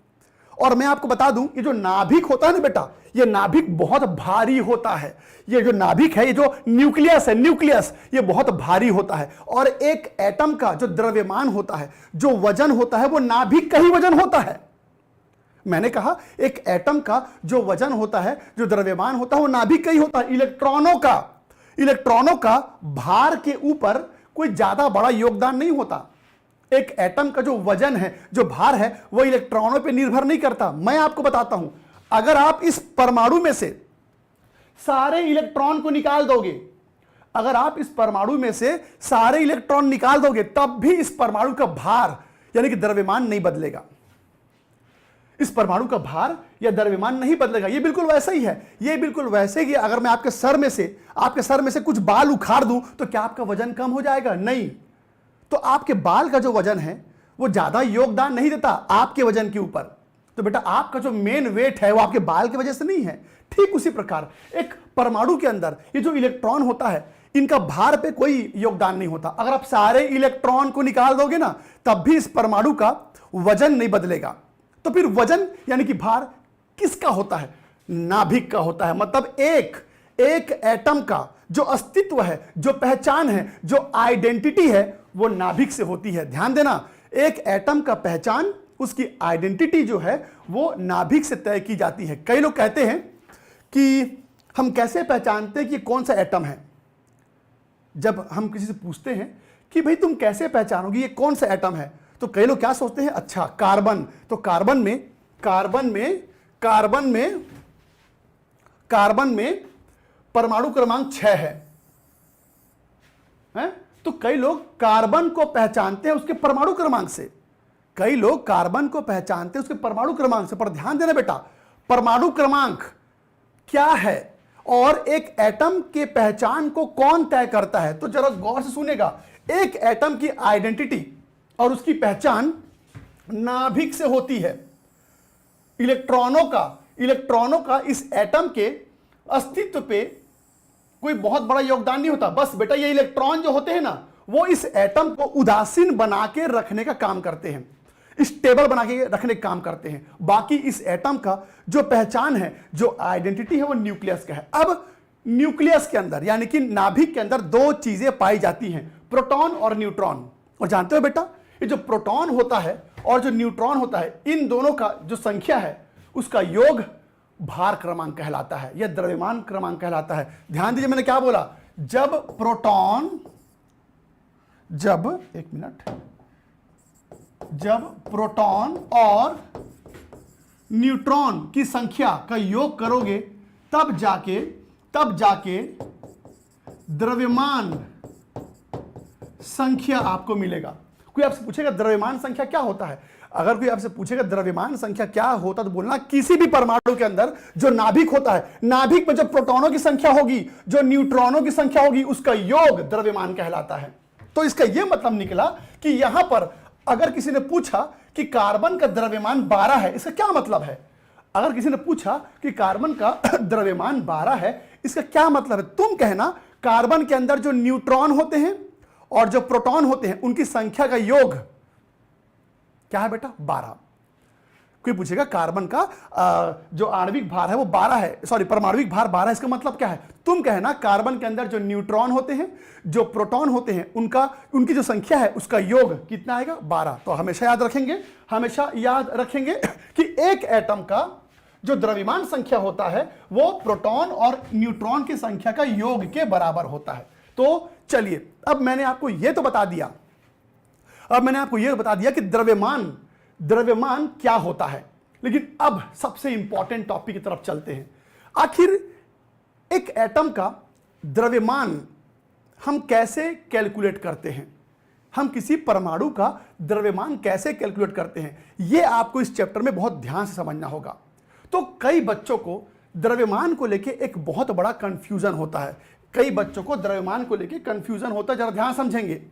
और मैं आपको बता दूं, ये जो नाभिक होता है ना बेटा, ये नाभिक बहुत भारी होता है। ये जो नाभिक है, ये जो न्यूक्लियस है, ये बहुत भारी होता है। और एक एटम का जो द्रव्यमान होता है, जो वजन होता है, वो नाभिक का ही वजन होता है। मैंने कहा एक एटम का जो वजन होता है, जो द्रव्यमान होता है, वो नाभिक का ही होता है। इलेक्ट्रॉनों का भार के ऊपर कोई ज्यादा बड़ा योगदान नहीं होता। एक एटम का जो वजन है, जो भार है, वो इलेक्ट्रॉनों पे निर्भर नहीं करता। मैं आपको बताता हूं, अगर आप इस परमाणु में से सारे इलेक्ट्रॉन को निकाल दोगे, अगर आप इस परमाणु में से सारे इलेक्ट्रॉन निकाल दोगे, तब भी इस परमाणु का भार यानी कि द्रव्यमान नहीं बदलेगा। इस परमाणु का भार या द्रव्यमान नहीं बदलेगा। ये बिल्कुल वैसा ही है, ये बिल्कुल वैसे ही। अगर मैं आपके सर में से कुछ बाल उखाड़ दूं, तो क्या आपका वजन कम हो जाएगा? नहीं। तो आपके बाल का जो वजन है, वो ज्यादा योगदान नहीं देता आपके वजन के ऊपर। तो बेटा आपका जो मेन वेट है, वो आपके बाल की वजह से नहीं है। ठीक उसी प्रकार एक परमाणु के अंदर ये जो इलेक्ट्रॉन होता है, इनका भार पे कोई योगदान नहीं होता। अगर आप सारे इलेक्ट्रॉन को निकाल दोगे ना, तब भी इस परमाणु का वजन नहीं बदलेगा। तो फिर वजन यानी कि भार किसका होता है? नाभिक का होता है। मतलब एक एटम का जो अस्तित्व है, जो पहचान है, जो आइडेंटिटी है, वो नाभिक से होती है। ध्यान देना, एक एटम का पहचान, उसकी आइडेंटिटी जो है, वो नाभिक से तय की जाती है। कई लोग कहते हैं कि हम कैसे पहचानते हैं कि कौन सा एटम है? जब हम किसी से पूछते हैं कि भाई तुम कैसे पहचानोगे ये कौन सा एटम है, तो कई लोग क्या सोचते हैं, अच्छा कार्बन, तो कार्बन में परमाणु क्रमांक 6 है? तो कई लोग कार्बन को पहचानते हैं उसके परमाणु क्रमांक से। पर ध्यान देना बेटा, परमाणु क्रमांक क्या है और एक एटम के पहचान को कौन तय करता है? तो जरा गौर से सुनेगा, एक एटम की आइडेंटिटी और उसकी पहचान नाभिक से होती है। इलेक्ट्रॉनों का इस एटम के अस्तित्व पे कोई बहुत बड़ा योगदान नहीं होता। बस बेटा ये इलेक्ट्रॉन जो होते हैं ना, वो इस एटम को उदासीन बना के रखने का काम करते हैं, स्टेबल बना के रखने का काम करते हैं। बाकी इस एटम का जो पहचान है, जो आइडेंटिटी है, वो न्यूक्लियस का है। अब न्यूक्लियस के अंदर यानी कि नाभिक के अंदर दो चीजें पाई जाती हैं, प्रोटॉन और न्यूट्रॉन। और जानते हो बेटा, ये जो प्रोटॉन होता है और जो न्यूट्रॉन होता है, इन दोनों का जो संख्या है, उसका योग भार क्रमांक कहलाता है या द्रव्यमान क्रमांक कहलाता है। ध्यान दीजिए मैंने क्या बोला, जब प्रोटॉन, जब प्रोटॉन और न्यूट्रॉन की संख्या का योग करोगे तब जाके द्रव्यमान संख्या आपको मिलेगा। कोई आपसे पूछेगा द्रव्यमान संख्या क्या होता है, अगर कोई आपसे पूछेगा द्रव्यमान संख्या क्या होता है तो बोलना किसी भी परमाणु के अंदर जो नाभिक होता है, नाभिक में जो प्रोटॉनों की संख्या होगी, जो न्यूट्रॉनों की संख्या होगी, उसका योग द्रव्यमान कहलाता है। तो इसका यह मतलब निकला कि यहां पर अगर किसी ने पूछा कि कार्बन का द्रव्यमान 12 है, इसका क्या मतलब है? अगर किसी ने पूछा कि कार्बन का द्रव्यमान 12 है, इसका क्या मतलब है? तुम कहना कार्बन के अंदर जो न्यूट्रॉन होते हैं और जो प्रोटॉन होते हैं उनकी संख्या का योग क्या है बेटा? 12। कोई पूछेगा कार्बन का जो आणविक भार है वो 12 है, सॉरी परमाणुविक भार 12 है, इसका मतलब क्या है? तुम कहना कार्बन के अंदर जो न्यूट्रॉन होते हैं, जो प्रोटॉन होते हैं, उनकी जो संख्या है उसका योग कितना आएगा? 12। तो हमेशा याद रखेंगे कि एक एटम का जो द्रव्यमान संख्या होता है वो प्रोटॉन और न्यूट्रॉन की संख्या का योग के बराबर होता है। तो चलिए, अब मैंने आपको यह तो बता दिया, कि द्रव्यमान क्या होता है। लेकिन अब सबसे इंपॉर्टेंट टॉपिक की तरफ चलते हैं। आखिर एक एटम का द्रव्यमान हम कैसे कैलकुलेट करते हैं, हम किसी परमाणु का द्रव्यमान कैसे कैलकुलेट करते हैं, यह आपको इस चैप्टर में बहुत ध्यान से समझना होगा। तो कई बच्चों को द्रव्यमान को लेके एक बहुत बड़ा कंफ्यूजन होता है, जरा ध्यान समझेंगे।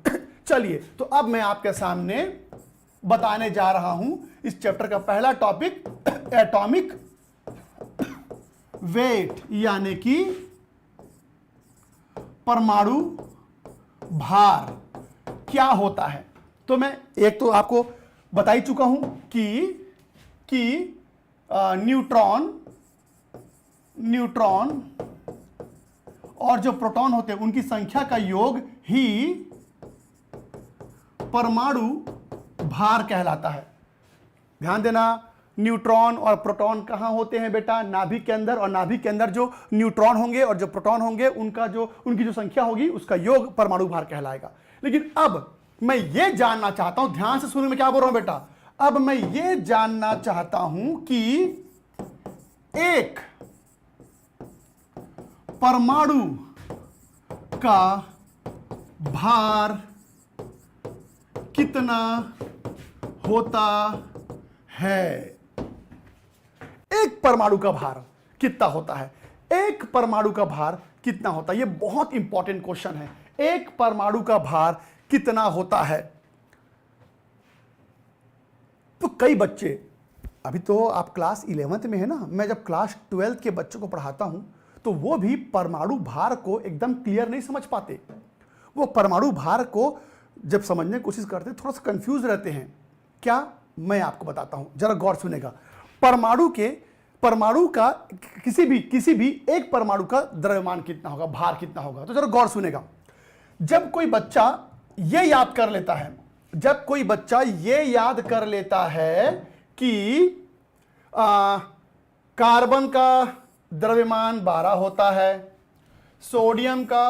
चलिए, तो अब मैं आपके सामने बताने जा रहा हूं इस चैप्टर का पहला टॉपिक, एटॉमिक वेट, यानी कि परमाणु भार क्या होता है। तो मैं एक तो आपको बता ही चुका हूं कि न्यूट्रॉन और जो प्रोटॉन होते हैं उनकी संख्या का योग ही परमाणु भार कहलाता है। ध्यान देना, न्यूट्रॉन और प्रोटॉन कहां होते हैं बेटा? नाभिक के अंदर, और नाभिक के अंदर जो न्यूट्रॉन होंगे और जो प्रोटॉन होंगे उनकी जो संख्या होगी उसका योग परमाणु भार कहलाएगा। लेकिन अब मैं ये जानना चाहता हूं, ध्यान से सुनिए मैं क्या बोल रहा हूं बेटा। अब मैं ये जानना चाहता हूं कि एक परमाणु का भार कितना होता है? एक परमाणु का भार कितना होता है? एक परमाणु का भार कितना होता है? यह बहुत इंपॉर्टेंट क्वेश्चन है। एक परमाणु का भार कितना होता है? तो कई बच्चे, अभी तो आप क्लास 11th में है ना, मैं जब क्लास 12th के बच्चों को पढ़ाता हूं तो वो भी परमाणु भार को एकदम क्लियर नहीं समझ पाते। वो परमाणु भार को जब समझने की कोशिश करते हैं थोड़ा सा कंफ्यूज रहते हैं। क्या? मैं आपको बताता हूं, जरा गौर सुनेगा। परमाणु का किसी भी एक परमाणु का द्रव्यमान कितना होगा, भार कितना होगा? तो जरा गौर सुनेगा। जब कोई बच्चा ये याद कर लेता है कि कार्बन का द्रव्यमान 12 होता है, सोडियम का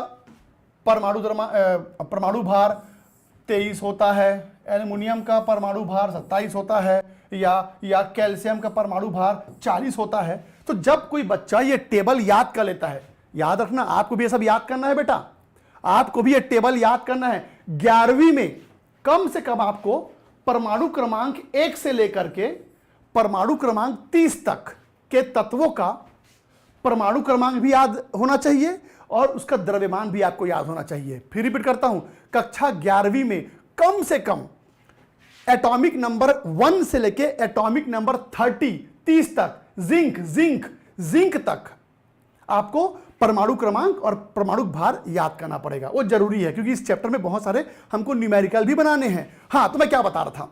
परमाणु भार 23 होता है, एल्युमिनियम का परमाणु भार 27 होता है, या कैल्शियम का परमाणु भार 40 होता है, तो जब कोई बच्चा ये टेबल याद कर लेता है, याद रखना आपको भी ये सब याद करना है बेटा, आपको भी ये टेबल याद करना है। 11वीं में कम से कम आपको परमाणु क्रमांक 1 से लेकर के परमाणु क्रमांक 30 तक के तत्वों का परमाणु क्रमांक भी याद होना चाहिए और उसका द्रव्यमान भी आपको याद होना चाहिए। फिर रिपीट करता हूं, कक्षा 11वीं में कम से कम एटॉमिक नंबर 1 से लेके एटॉमिक नंबर 30 तक, जिंक तक आपको परमाणु क्रमांक और परमाणु भार याद करना पड़ेगा। वो जरूरी है क्योंकि इस चैप्टर में बहुत सारे हमको न्यूमेरिकल भी बनाने हैं। हां, तो मैं क्या बता रहा था,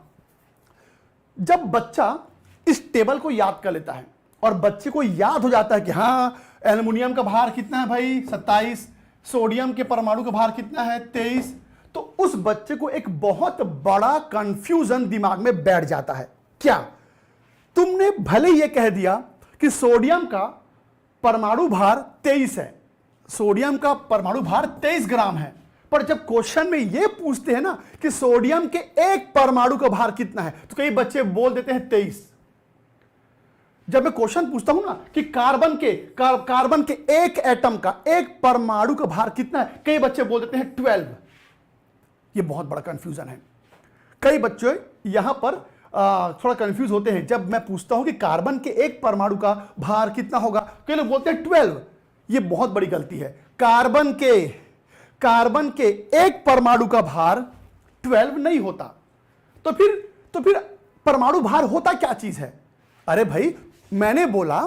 जब बच्चा इस टेबल को याद कर लेता है और बच्चे को याद हो जाता है कि हां एल्युमिनियम का भार कितना है भाई 27, सोडियम के परमाणु का भार कितना है 23, तो उस बच्चे को एक बहुत बड़ा कंफ्यूजन दिमाग में बैठ जाता है। क्या? तुमने भले यह कह दिया कि सोडियम का परमाणु भार 23 है, सोडियम का परमाणु भार 23 ग्राम है, पर जब क्वेश्चन में ये पूछते हैं ना कि सोडियम के एक परमाणु का भार कितना है, तो कई बच्चे बोल देते हैं 23। जब मैं क्वेश्चन पूछता हूं ना कि कार्बन के एक एटम का, एक परमाणु का भार कितना है, कई बच्चे बोल देते हैं 12। ये बहुत बड़ा कंफ्यूजन है। कई बच्चे यहां पर थोड़ा कंफ्यूज होते हैं जब मैं पूछता हूं कि कार्बन के एक परमाणु का भार कितना होगा, कई लोग बोलते हैं 12। ये बहुत बड़ी गलती है। कार्बन के एक परमाणु का भार 12 नहीं होता। तो फिर परमाणु भार होता क्या चीज है? अरे भाई, मैंने बोला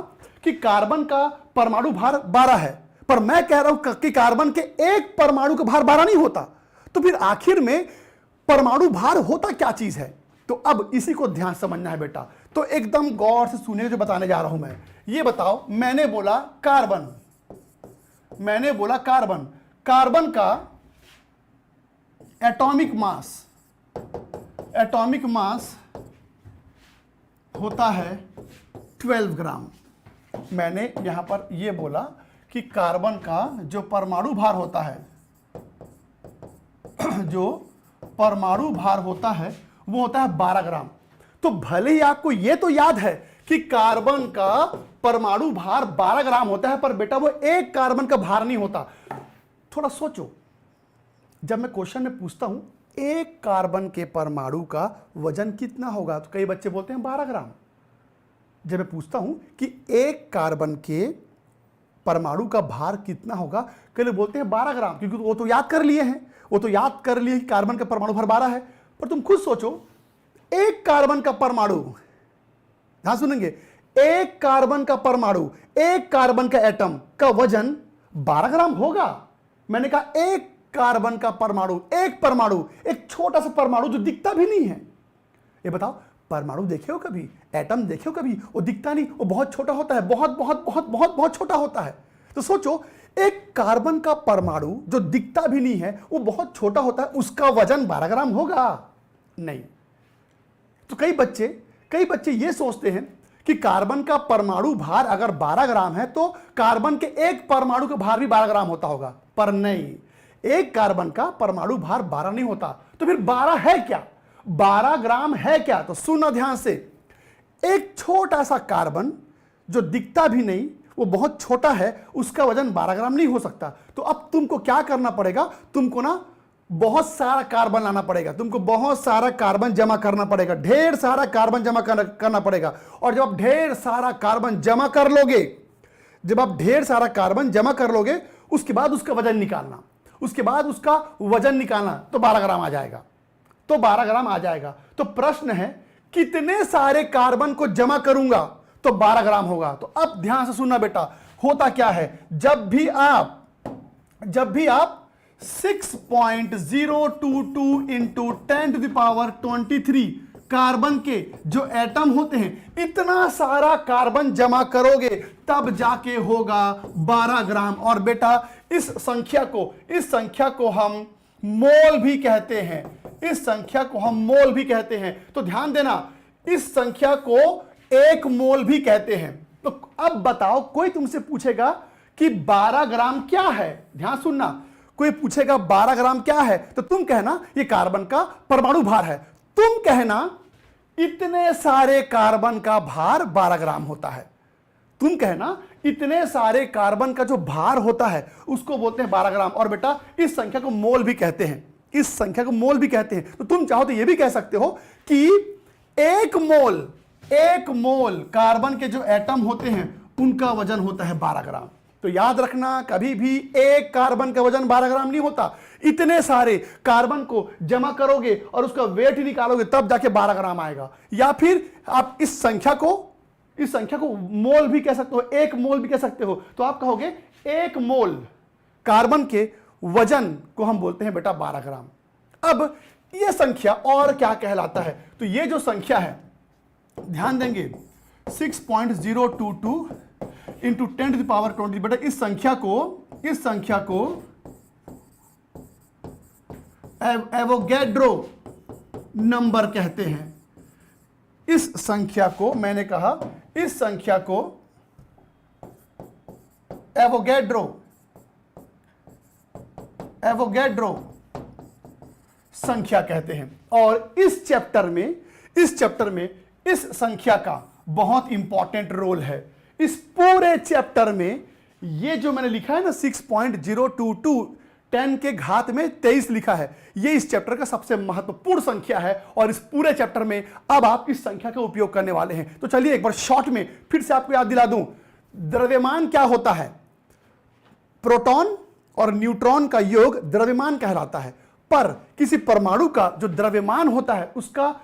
कि कार्बन का परमाणु भार 12 है, पर मैं कह रहा हूं कि कार्बन के एक परमाणु का भार 12 नहीं होता। तो फिर आखिर में परमाणु भार होता क्या चीज है? तो अब इसी को ध्यान समझना है बेटा। तो एकदम गौर से सुनिए जो बताने जा रहा हूं मैं। ये बताओ, मैंने बोला कार्बन का एटॉमिक मास होता है 12 ग्राम। मैंने यहां पर यह बोला कि कार्बन का जो परमाणु भार होता है वो होता है 12 ग्राम। तो भले ही आपको यह तो याद है कि कार्बन का परमाणु भार 12 ग्राम होता है, पर बेटा वो एक कार्बन का भार नहीं होता। थोड़ा सोचो, जब मैं क्वेश्चन में पूछता हूं एक कार्बन के परमाणु का वजन कितना होगा, तो कई बच्चे बोलते हैं 12 ग्राम। जब मैं पूछता हूं कि एक कार्बन के परमाणु का भार कितना होगा, कई लोग बोलते हैं 12 ग्राम, क्योंकि वो तो याद कर लिए कि कार्बन का परमाणु भार 12 है। पर तुम खुद सोचो, एक कार्बन का परमाणु, ध्यान सुनेंगे, एक कार्बन का परमाणु, एक कार्बन का एटम का वजन 12 ग्राम होगा। मैंने कहा एक कार्बन का परमाणु, एक छोटा सा परमाणु जो दिखता भी नहीं है। ये बताओ, परमाणु देखे हो कभी, एटम देखे हो कभी? वो दिखता नहीं, वो बहुत छोटा होता है, बहुत बहुत बहुत बहुत बहुत छोटा होता है। तो सोचो, एक कार्बन का परमाणु जो दिखता भी नहीं है, वो बहुत छोटा होता है, उसका वजन 12 ग्राम होगा? नहीं। तो कई बच्चे ये सोचते हैं कि कार्बन का परमाणु भार अगर 12 ग्राम है तो कार्बन के एक परमाणु का भार भी 12 ग्राम होता होगा। पर नहीं, एक कार्बन का परमाणु भार 12 नहीं होता। तो फिर 12 है क्या? 12 ग्राम है क्या? तो सुनना ध्यान से, एक छोटा सा कार्बन जो दिखता भी नहीं, वो बहुत छोटा है, उसका वजन 12 ग्राम नहीं हो सकता। तो अब तुमको क्या करना पड़ेगा? तुमको ना बहुत सारा कार्बन लाना पड़ेगा, तुमको बहुत सारा कार्बन जमा करना पड़ेगा, ढेर सारा कार्बन जमा करना पड़ेगा। और जब आप ढेर सारा कार्बन जमा कर लोगे, उसके बाद उसका वजन निकालना, तो 12 ग्राम आ जाएगा। तो प्रश्न है, कितने सारे कार्बन को जमा करूंगा तो 12 ग्राम होगा? तो अब ध्यान से सुनना बेटा, होता क्या है, जब भी आप 6.022 इंटू 10⁻23 कार्बन के जो एटम होते हैं, इतना सारा कार्बन जमा करोगे तब जाके होगा 12 ग्राम। और बेटा इस संख्या को हम मोल भी कहते हैं। तो ध्यान देना, इस संख्या को 1 मोल भी कहते हैं। तो अब बताओ, कोई तुमसे पूछेगा कि 12 ग्राम क्या है? ध्यान सुनना, कोई पूछेगा 12 ग्राम क्या है, तो तुम कहना ये कार्बन का परमाणु भार है। तुम कहना इतने सारे कार्बन का भार 12 ग्राम होता है। तुम कहना इतने सारे कार्बन का जो भार होता है उसको बोलते हैं 12 ग्राम। और बेटा इस संख्या को मोल भी कहते हैं, तो तुम चाहो तो यह भी कह सकते हो कि एक मोल कार्बन के जो एटम होते हैं उनका वजन होता है 12 ग्राम। तो याद रखना, कभी भी एक कार्बन का वजन 12 ग्राम नहीं होता। इतने सारे कार्बन को जमा करोगे और उसका वेट निकालोगे तब जाके 12 ग्राम आएगा। या फिर आप इस संख्या को मोल भी कह सकते हो, 1 मोल भी कह सकते हो। तो आप कहोगे 1 मोल कार्बन के वजन को हम बोलते हैं बेटा 12 ग्राम। अब यह संख्या और क्या कहलाता है? तो यह जो संख्या है, ध्यान देंगे, 6.022 इंटू 10⁻20, बेटा इस संख्या को एवोगैड्रो नंबर कहते हैं। इस संख्या को, मैंने कहा इस संख्या को एवोगैड्रो एवोगैड्रो संख्या कहते हैं। और इस चैप्टर में इस संख्या का बहुत इंपॉर्टेंट रोल है। इस पूरे चैप्टर में ये जो मैंने लिखा है ना 6.022 10 के घात में 23 लिखा है, ये इस चैप्टर का सबसे महत्वपूर्ण संख्या है। और इस पूरे चैप्टर में अब आप इस संख्या का उपयोग करने वाले हैं। तो चलिए एक बार शॉर्ट में फिर से आपको याद दिला दूं, द्रव्यमान क्या होता है? प्रोटॉन और न्यूट्रॉन का योग द्रव्यमान कहलाता है। पर किसी परमाणु का जो द्रव्यमान होता है उसका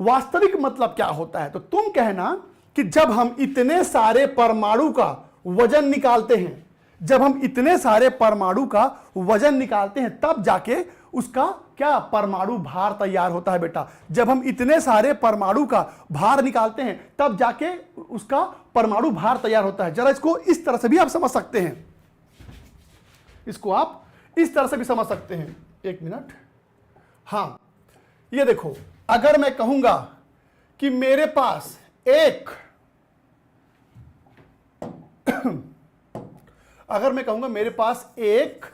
वास्तविक मतलब क्या होता है? तो तुम कहना कि जब हम इतने सारे परमाणु का वजन निकालते हैं, जब हम इतने सारे परमाणु का वजन निकालते हैं तब जाके उसका क्या परमाणु भार तैयार होता है बेटा। जब हम इतने सारे परमाणु का भार निकालते हैं तब जाके उसका परमाणु भार तैयार होता है। जरा इसको इस तरह से भी आप समझ सकते हैं, इसको आप इस तरह से भी समझ सकते हैं। एक मिनट, हां ये देखो, अगर मैं कहूंगा कि मेरे पास एक अगर मैं कहूंगा मेरे पास एक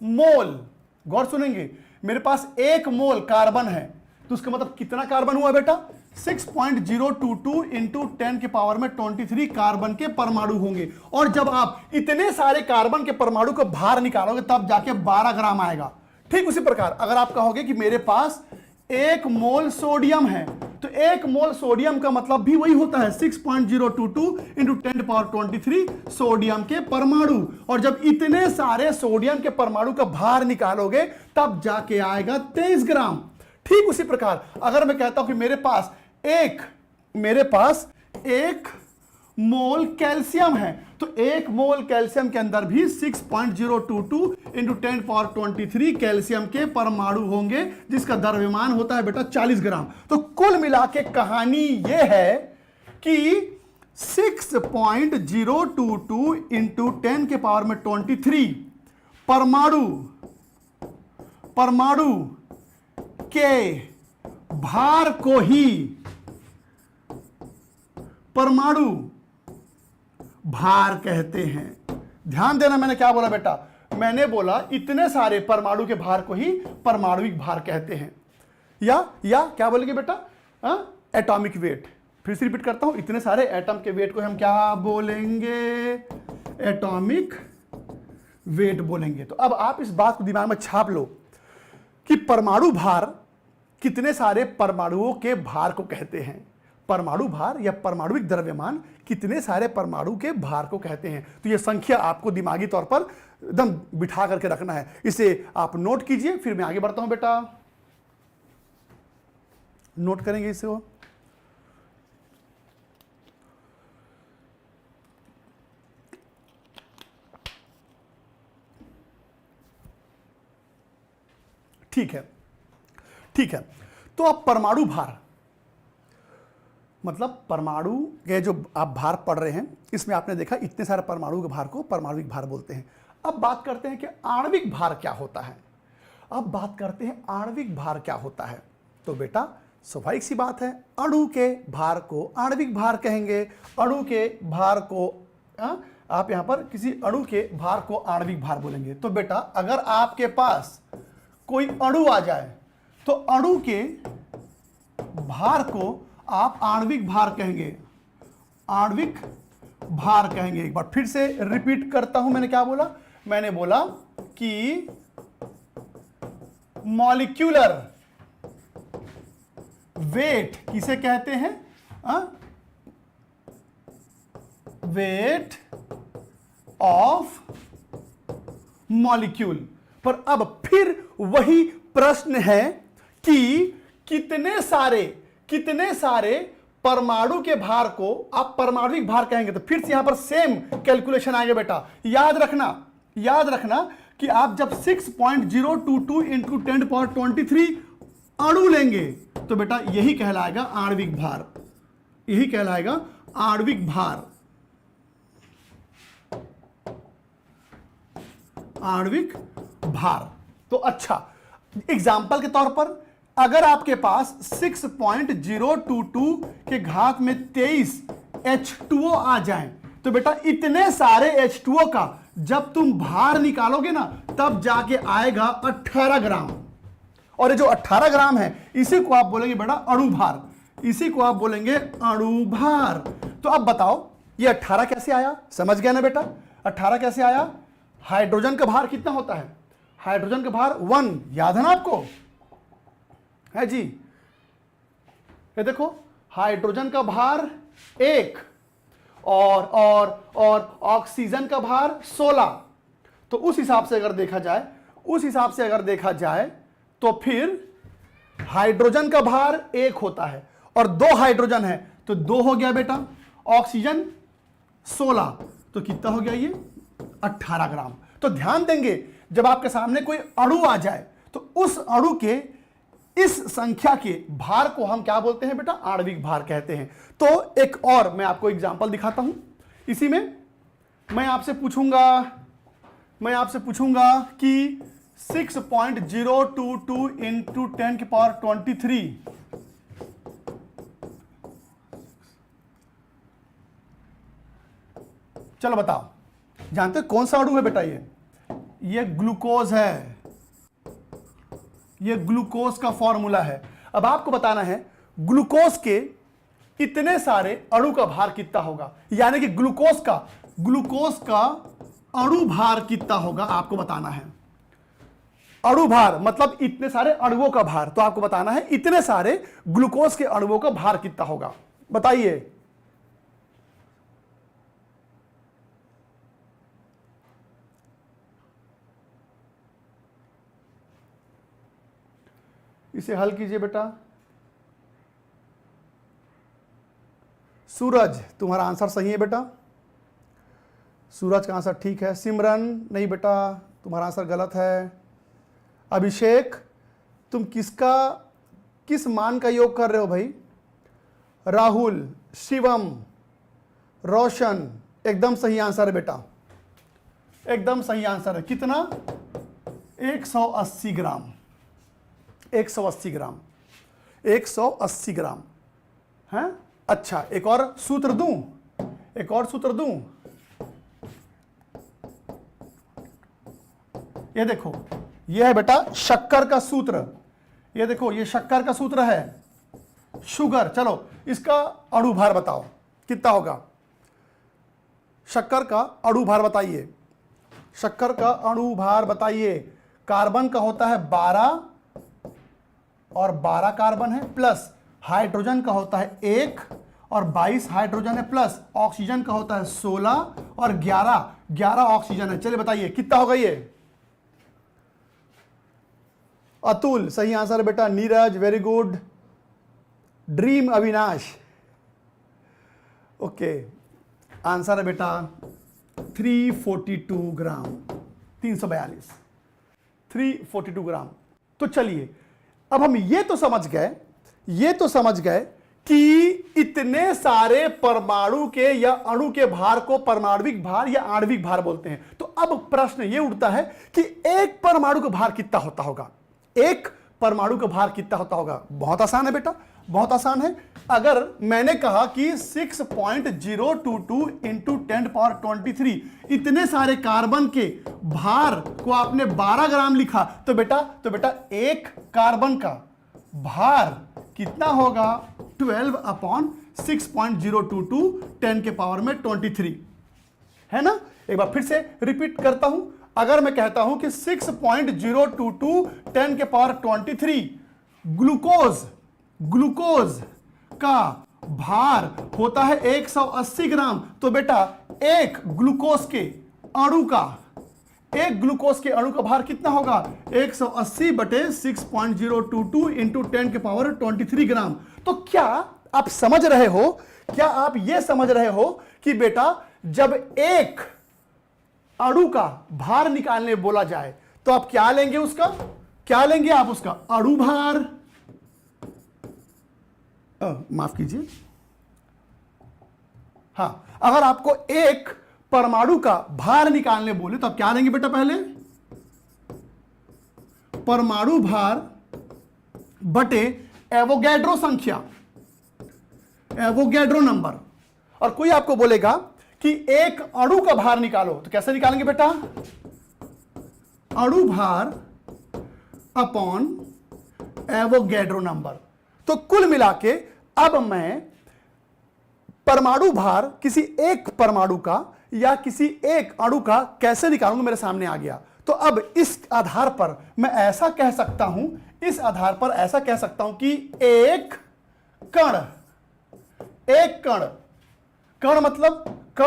मोल, गौर सुनेंगे, मेरे पास एक मोल कार्बन है, तो उसका मतलब कितना कार्बन हुआ बेटा? 6.022 इंटू 10 के पावर में 23 कार्बन के परमाणु होंगे। और जब आप इतने सारे कार्बन के परमाणु को भार निकालोगे तब जाके 12 ग्राम आएगा। ठीक उसी प्रकार अगर आप कहोगे कि मेरे पास एक मोल सोडियम है, तो एक मोल सोडियम का मतलब भी वही होता है 6.022 इंटू 10 पावर 23 सोडियम के परमाणु। और जब इतने सारे सोडियम के परमाणु का भार निकालोगे तब जाके आएगा 23 ग्राम। ठीक उसी प्रकार अगर मैं कहता हूं कि मेरे पास एक मोल कैल्शियम है, तो एक मोल कैल्शियम के अंदर भी 6.022 इंटू 10 पावर 23 कैल्शियम के परमाणु होंगे, जिसका द्रव्यमान होता है बेटा 40 ग्राम। तो कुल मिला के कहानी यह है कि 6.022 इंटू 10 के पावर में 23 परमाणु के भार को ही परमाणु भार कहते हैं। ध्यान देना, मैंने क्या बोला बेटा? मैंने बोला इतने सारे परमाणु के भार को ही परमाणुविक भार कहते हैं। या क्या बोलेंगे बेटा? Atomic weight. फिर से रिपीट करता हूं, इतने सारे एटम के वेट को हम क्या बोलेंगे? एटॉमिक वेट बोलेंगे। तो अब आप इस बात को दिमाग में छाप लो कि परमाणु भार कितने सारे परमाणुओं के भार को कहते हैं। परमाणु भार या परमाणुविक द्रव्यमान कितने सारे परमाणु के भार को कहते हैं। तो यह संख्या आपको दिमागी तौर पर एकदम बिठा करके रखना है। इसे आप नोट कीजिए, फिर मैं आगे बढ़ता हूं बेटा। नोट करेंगे इसे वो। ठीक है। तो अब परमाणु भार मतलब परमाणु के जो आप भार पढ़ रहे हैं, इसमें आपने देखा इतने सारे परमाणु के भार को परमाणुविक भार बोलते हैं। अब बात करते हैं कि आणविक भार क्या होता है। आणविक भार क्या होता है? तो बेटा स्वाभाविक सी बात है, अणु के भार को आणविक भार कहेंगे। अणु के भार को आप यहां पर किसी अणु के भार को आणविक भार बोलेंगे। तो बेटा अगर आपके पास कोई अणु आ जाए तो अणु के भार को आप आणविक भार कहेंगे। आणविक भार कहेंगे। एक बार फिर से रिपीट करता हूं, मैंने क्या बोला? मैंने बोला कि मॉलिक्यूलर वेट किसे कहते हैं? Weight of molecule. पर अब फिर वही प्रश्न है कि कितने सारे परमाणु के भार को आप परमाणुविक भार कहेंगे। तो फिर से यहां पर सेम कैलकुलेशन आएगा बेटा। याद रखना कि आप जब 6.022 इंटू 10 पावर 23 अणु लेंगे तो बेटा यही कहलाएगा आणविक भार। यही कहलाएगा आणविक भार। आणविक भार। तो अच्छा, एग्जाम्पल के तौर पर अगर आपके पास 6.022 के घात में 23 H2O आ जाए तो बेटा इतने सारे H2O का जब तुम भार निकालोगे ना तब जाके आएगा 18 ग्राम। और ये जो 18 ग्राम है इसी को आप बोलेंगे बेटा अणु भार, इसी को आप बोलेंगे अणु भार। तो अब बताओ ये 18 कैसे आया, समझ गया ना बेटा? 18 कैसे आया? हाइड्रोजन का भार कितना होता है? हाइड्रोजन का भार 1, याद है ना आपको? है जी। ये देखो हाइड्रोजन का भार 1 और ऑक्सीजन का भार 16। तो उस हिसाब से अगर देखा जाए तो फिर हाइड्रोजन का भार 1 होता है और 2 हाइड्रोजन है तो 2 हो गया बेटा, ऑक्सीजन 16, तो कितना हो गया ये? 18 ग्राम। तो ध्यान देंगे जब आपके सामने कोई अणु आ जाए तो उस अणु के इस संख्या के भार को हम क्या बोलते हैं बेटा? आणविक भार कहते हैं। तो एक और मैं आपको एग्जांपल दिखाता हूं। इसी में मैं आपसे पूछूंगा कि 6.022 इंटू 10 की पावर 23 चलो बताओ, जानते हो कौन सा अणु है बेटा? ये ग्लूकोज है, ये ग्लूकोज का फॉर्मूला है। अब आपको बताना है ग्लूकोज के इतने सारे अणु का भार कितना होगा, यानी कि ग्लूकोज का अणु भार कितना होगा आपको बताना है। अणु भार मतलब इतने सारे अणुओं का भार, तो आपको बताना है इतने सारे ग्लूकोज के अणुओं का भार कितना होगा, बताइए। इसे हल कीजिए बेटा। सूरज, तुम्हारा आंसर सही है बेटा, सूरज का आंसर ठीक है। सिमरन, नहीं बेटा तुम्हारा आंसर गलत है। अभिषेक, तुम किस मान का योग कर रहे हो भाई? राहुल, शिवम, रोशन, एकदम सही आंसर है बेटा, एकदम सही आंसर है। कितना? 180 ग्राम, 180 ग्राम, 180 ग्राम है। अच्छा एक और सूत्र दूं, ये देखो, ये है बेटा शक्कर का सूत्र। ये देखो ये शक्कर का सूत्र है, शुगर। चलो इसका अणु भार बताओ कितना होगा? शक्कर का अणु भार बताइए, शक्कर का अणु भार बताइए। कार्बन का होता है 12 और 12 कार्बन है, प्लस हाइड्रोजन का होता है 1 और 22 हाइड्रोजन है, प्लस ऑक्सीजन का होता है 16 और 11 ऑक्सीजन है। चलिए बताइए कितना होगा ये? अतुल, सही आंसर है बेटा। Neeraj, very good. Dream Avinash, okay, answer है बेटा 342 ग्राम, 342, 342 ग्राम। तो चलिए अब हम ये तो समझ गए कि इतने सारे परमाणु के या अणु के भार को परमाणविक भार या आणविक भार बोलते हैं। तो अब प्रश्न ये उठता है कि एक परमाणु का भार कितना होता होगा? एक परमाणु का भार कितना होता होगा? बहुत आसान है बेटा, बहुत आसान है। अगर मैंने कहा कि 6.022 इंटू 10⁻23 इतने सारे कार्बन के भार को आपने 12 ग्राम लिखा, तो बेटा एक कार्बन का भार कितना होगा? 12/6.022 10⁻23 है ना। एक बार फिर से रिपीट करता हूं, अगर मैं कहता हूं कि 6.022 10⁻23 ग्लूकोज का भार होता है 180 ग्राम, तो बेटा एक ग्लूकोज के अणु का भार कितना होगा? 180/6.022 इंटू 10⁻23 ग्राम। तो क्या आप समझ रहे हो, क्या आप यह समझ रहे हो कि बेटा जब एक अणु का भार निकालने बोला जाए तो आप क्या लेंगे? उसका अणु भार, माफ कीजिए, हां, अगर आपको एक परमाणु का भार निकालने बोले तो आप क्या लेंगे बेटा? पहले परमाणु भार बटे एवोगैड्रो संख्या, एवोगैड्रो नंबर। और कोई आपको बोलेगा कि एक अणु का भार निकालो, तो कैसे निकालेंगे बेटा? अणु भार अपॉन एवोगैड्रो नंबर। तो कुल मिला के अब मैं परमाणु भार किसी एक परमाणु का या किसी एक अणु का कैसे निकालूंगा, मेरे सामने आ गया। तो अब इस आधार पर मैं ऐसा कह सकता हूं, इस आधार पर ऐसा कह सकता हूं कि एक कण कण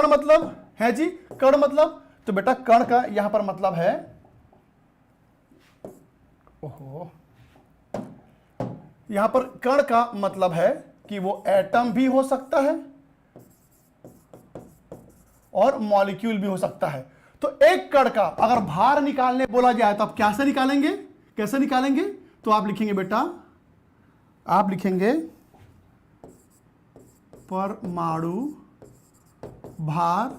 मतलब है जी, कण मतलब, तो बेटा कण का यहां पर मतलब है, ओहो, यहां पर कण का मतलब है कि वो एटम भी हो सकता है और मॉलिक्यूल भी हो सकता है। तो एक कण का अगर भार निकालने बोला जाए तो आप कैसे निकालेंगे? तो आप लिखेंगे बेटा, आप लिखेंगे परमाणु भार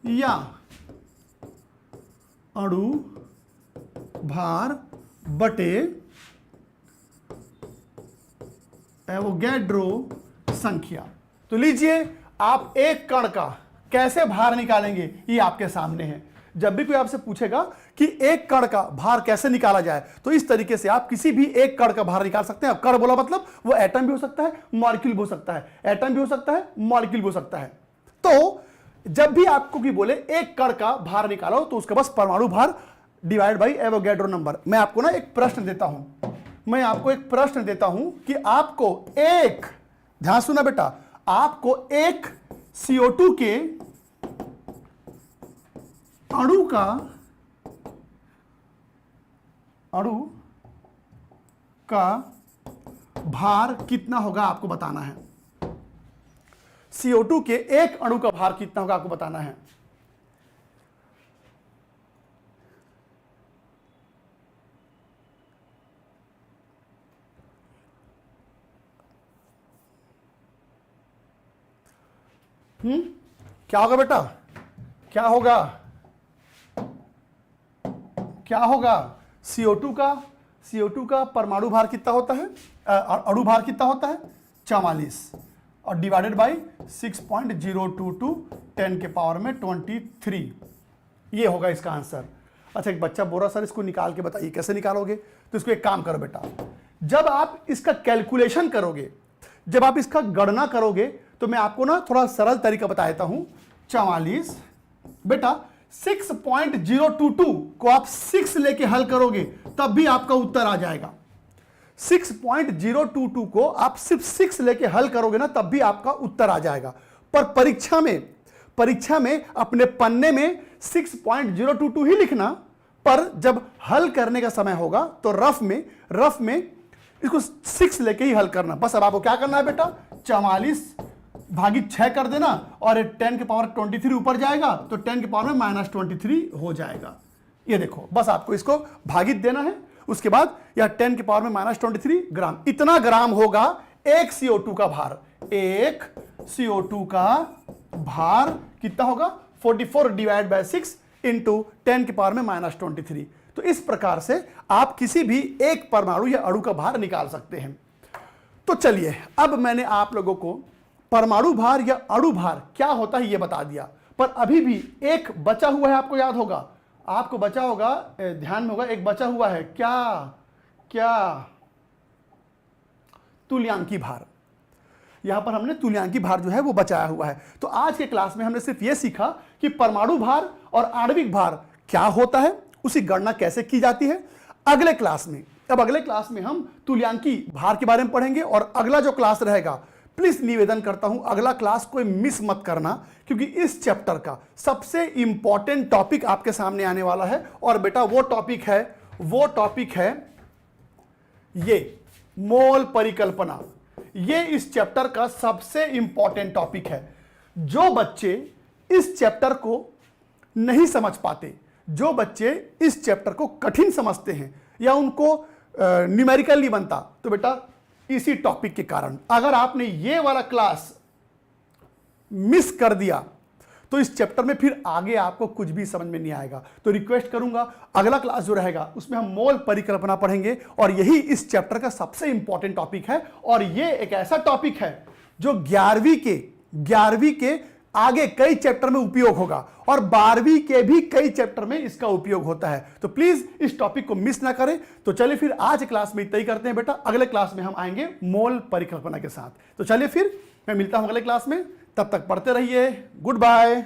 या अणु भार बटे एवोगैड्रो संख्या। तो लीजिए, आप एक कण का कैसे भार निकालेंगे ये आपके सामने है। जब भी कोई आपसे पूछेगा कि एक कण का भार कैसे निकाला जाए, तो इस तरीके से आप किसी भी एक कण का भार निकाल सकते हैं। कण बोला मतलब वो एटम भी हो सकता है, मॉलिक्यूल भी हो सकता है, एटम भी हो सकता है, मॉलिक्यूल भी हो सकता है। तो जब भी आपको कि बोले एक कण का भार निकालो, तो उसका बस परमाणु भार डिवाइड बाई एवोगैड्रो नंबर। मैं आपको ना एक प्रश्न देता हूं, कि आपको एक, ध्यान सुना बेटा, आपको एक CO2 के अणु का भार कितना होगा आपको बताना है। CO2 के एक अणु का भार कितना होगा आपको बताना है। क्या होगा बेटा, क्या होगा? CO2 का परमाणु भार कितना होता है, अणु भार कितना होता है? 44 और डिवाइडेड बाई 6.022 10 के पावर में 23। ये होगा इसका आंसर। अच्छा, एक बच्चा बोल रहा सर इसको निकाल के बताइए कैसे निकालोगे। तो इसको एक काम करो बेटा, जब आप इसका कैलकुलेशन करोगे, जब आप इसका गणना करोगे, तो मैं आपको ना थोड़ा सरल तरीका बता देता हूं। 44 बेटा 6.022 को आप 6 लेके हल करोगे तब भी आपका उत्तर आ जाएगा। 6.022 को आप सिर्फ 6 लेके हल करोगे ना, तब भी आपका उत्तर आ जाएगा। पर परीक्षा में अपने पन्ने में 6.022 ही लिखना, पर जब हल करने का समय होगा तो रफ में इसको 6 लेके ही हल करना। बस अब आपको क्या करना है बेटा, 44 भागित 6 कर देना और 10 के पावर 23 ऊपर जाएगा, तो 10 के पावर में -23 हो जाएगा। ये देखो, बस आपको इसको भागित देना है। उसके बाद यह 10 के पावर में -23 ग्राम, इतना ग्राम होगा एक CO2 का भार। एक CO2 का भार कितना होगा? 44 डिवाइड बाय 6 इंटू 10 के पावर में -23। तो इस प्रकार से आप किसी भी एक परमाणु या अणु का भार निकाल सकते हैं। तो चलिए, अब मैंने आप लोगों को परमाणु भार या अणु भार क्या होता है यह बता दिया, पर अभी भी एक बचा हुआ है, आपको याद होगा, आपको बचा होगा, ध्यान में होगा, एक बचा हुआ है। क्या? तुल्यांकी भार। यहां पर हमने तुल्यांकी भार जो है वो बचाया हुआ है। तो आज के क्लास में हमने सिर्फ यह सीखा कि परमाणु भार और आणविक भार क्या होता है, उसकी गणना कैसे की जाती है। अगले क्लास में हम तुल्यांकी भार के बारे में पढ़ेंगे। और अगला जो क्लास रहेगा, प्लीज निवेदन करता हूं अगला क्लास कोई मिस मत करना, क्योंकि इस चैप्टर का सबसे इंपॉर्टेंट टॉपिक आपके सामने आने वाला है। और बेटा वो टॉपिक है ये मोल परिकल्पना। ये इस चैप्टर का सबसे इंपॉर्टेंट टॉपिक है। जो बच्चे इस चैप्टर को नहीं समझ पाते, जो बच्चे इस चैप्टर को कठिन समझते हैं या उनको न्यूमेरिकल नहीं बनता, तो बेटा इसी टॉपिक के कारण, अगर आपने ये वाला क्लास मिस कर दिया तो इस चैप्टर में फिर आगे आपको कुछ भी समझ में नहीं आएगा। तो रिक्वेस्ट करूंगा अगला क्लास जो रहेगा उसमें हम मोल परिकल्पना पढ़ेंगे, और यही इस चैप्टर का सबसे इंपॉर्टेंट टॉपिक है। और ये एक ऐसा टॉपिक है जो 11वीं के आगे कई चैप्टर में उपयोग होगा और 12वीं के भी कई चैप्टर में इसका उपयोग होता है। तो प्लीज इस टॉपिक को मिस ना करें। तो चलिए फिर आज क्लास में इतना ही करते हैं बेटा, अगले क्लास में हम आएंगे मोल परिकल्पना के साथ। तो चलिए फिर मैं मिलता हूं अगले क्लास में, तब तक पढ़ते रहिए। Good bye.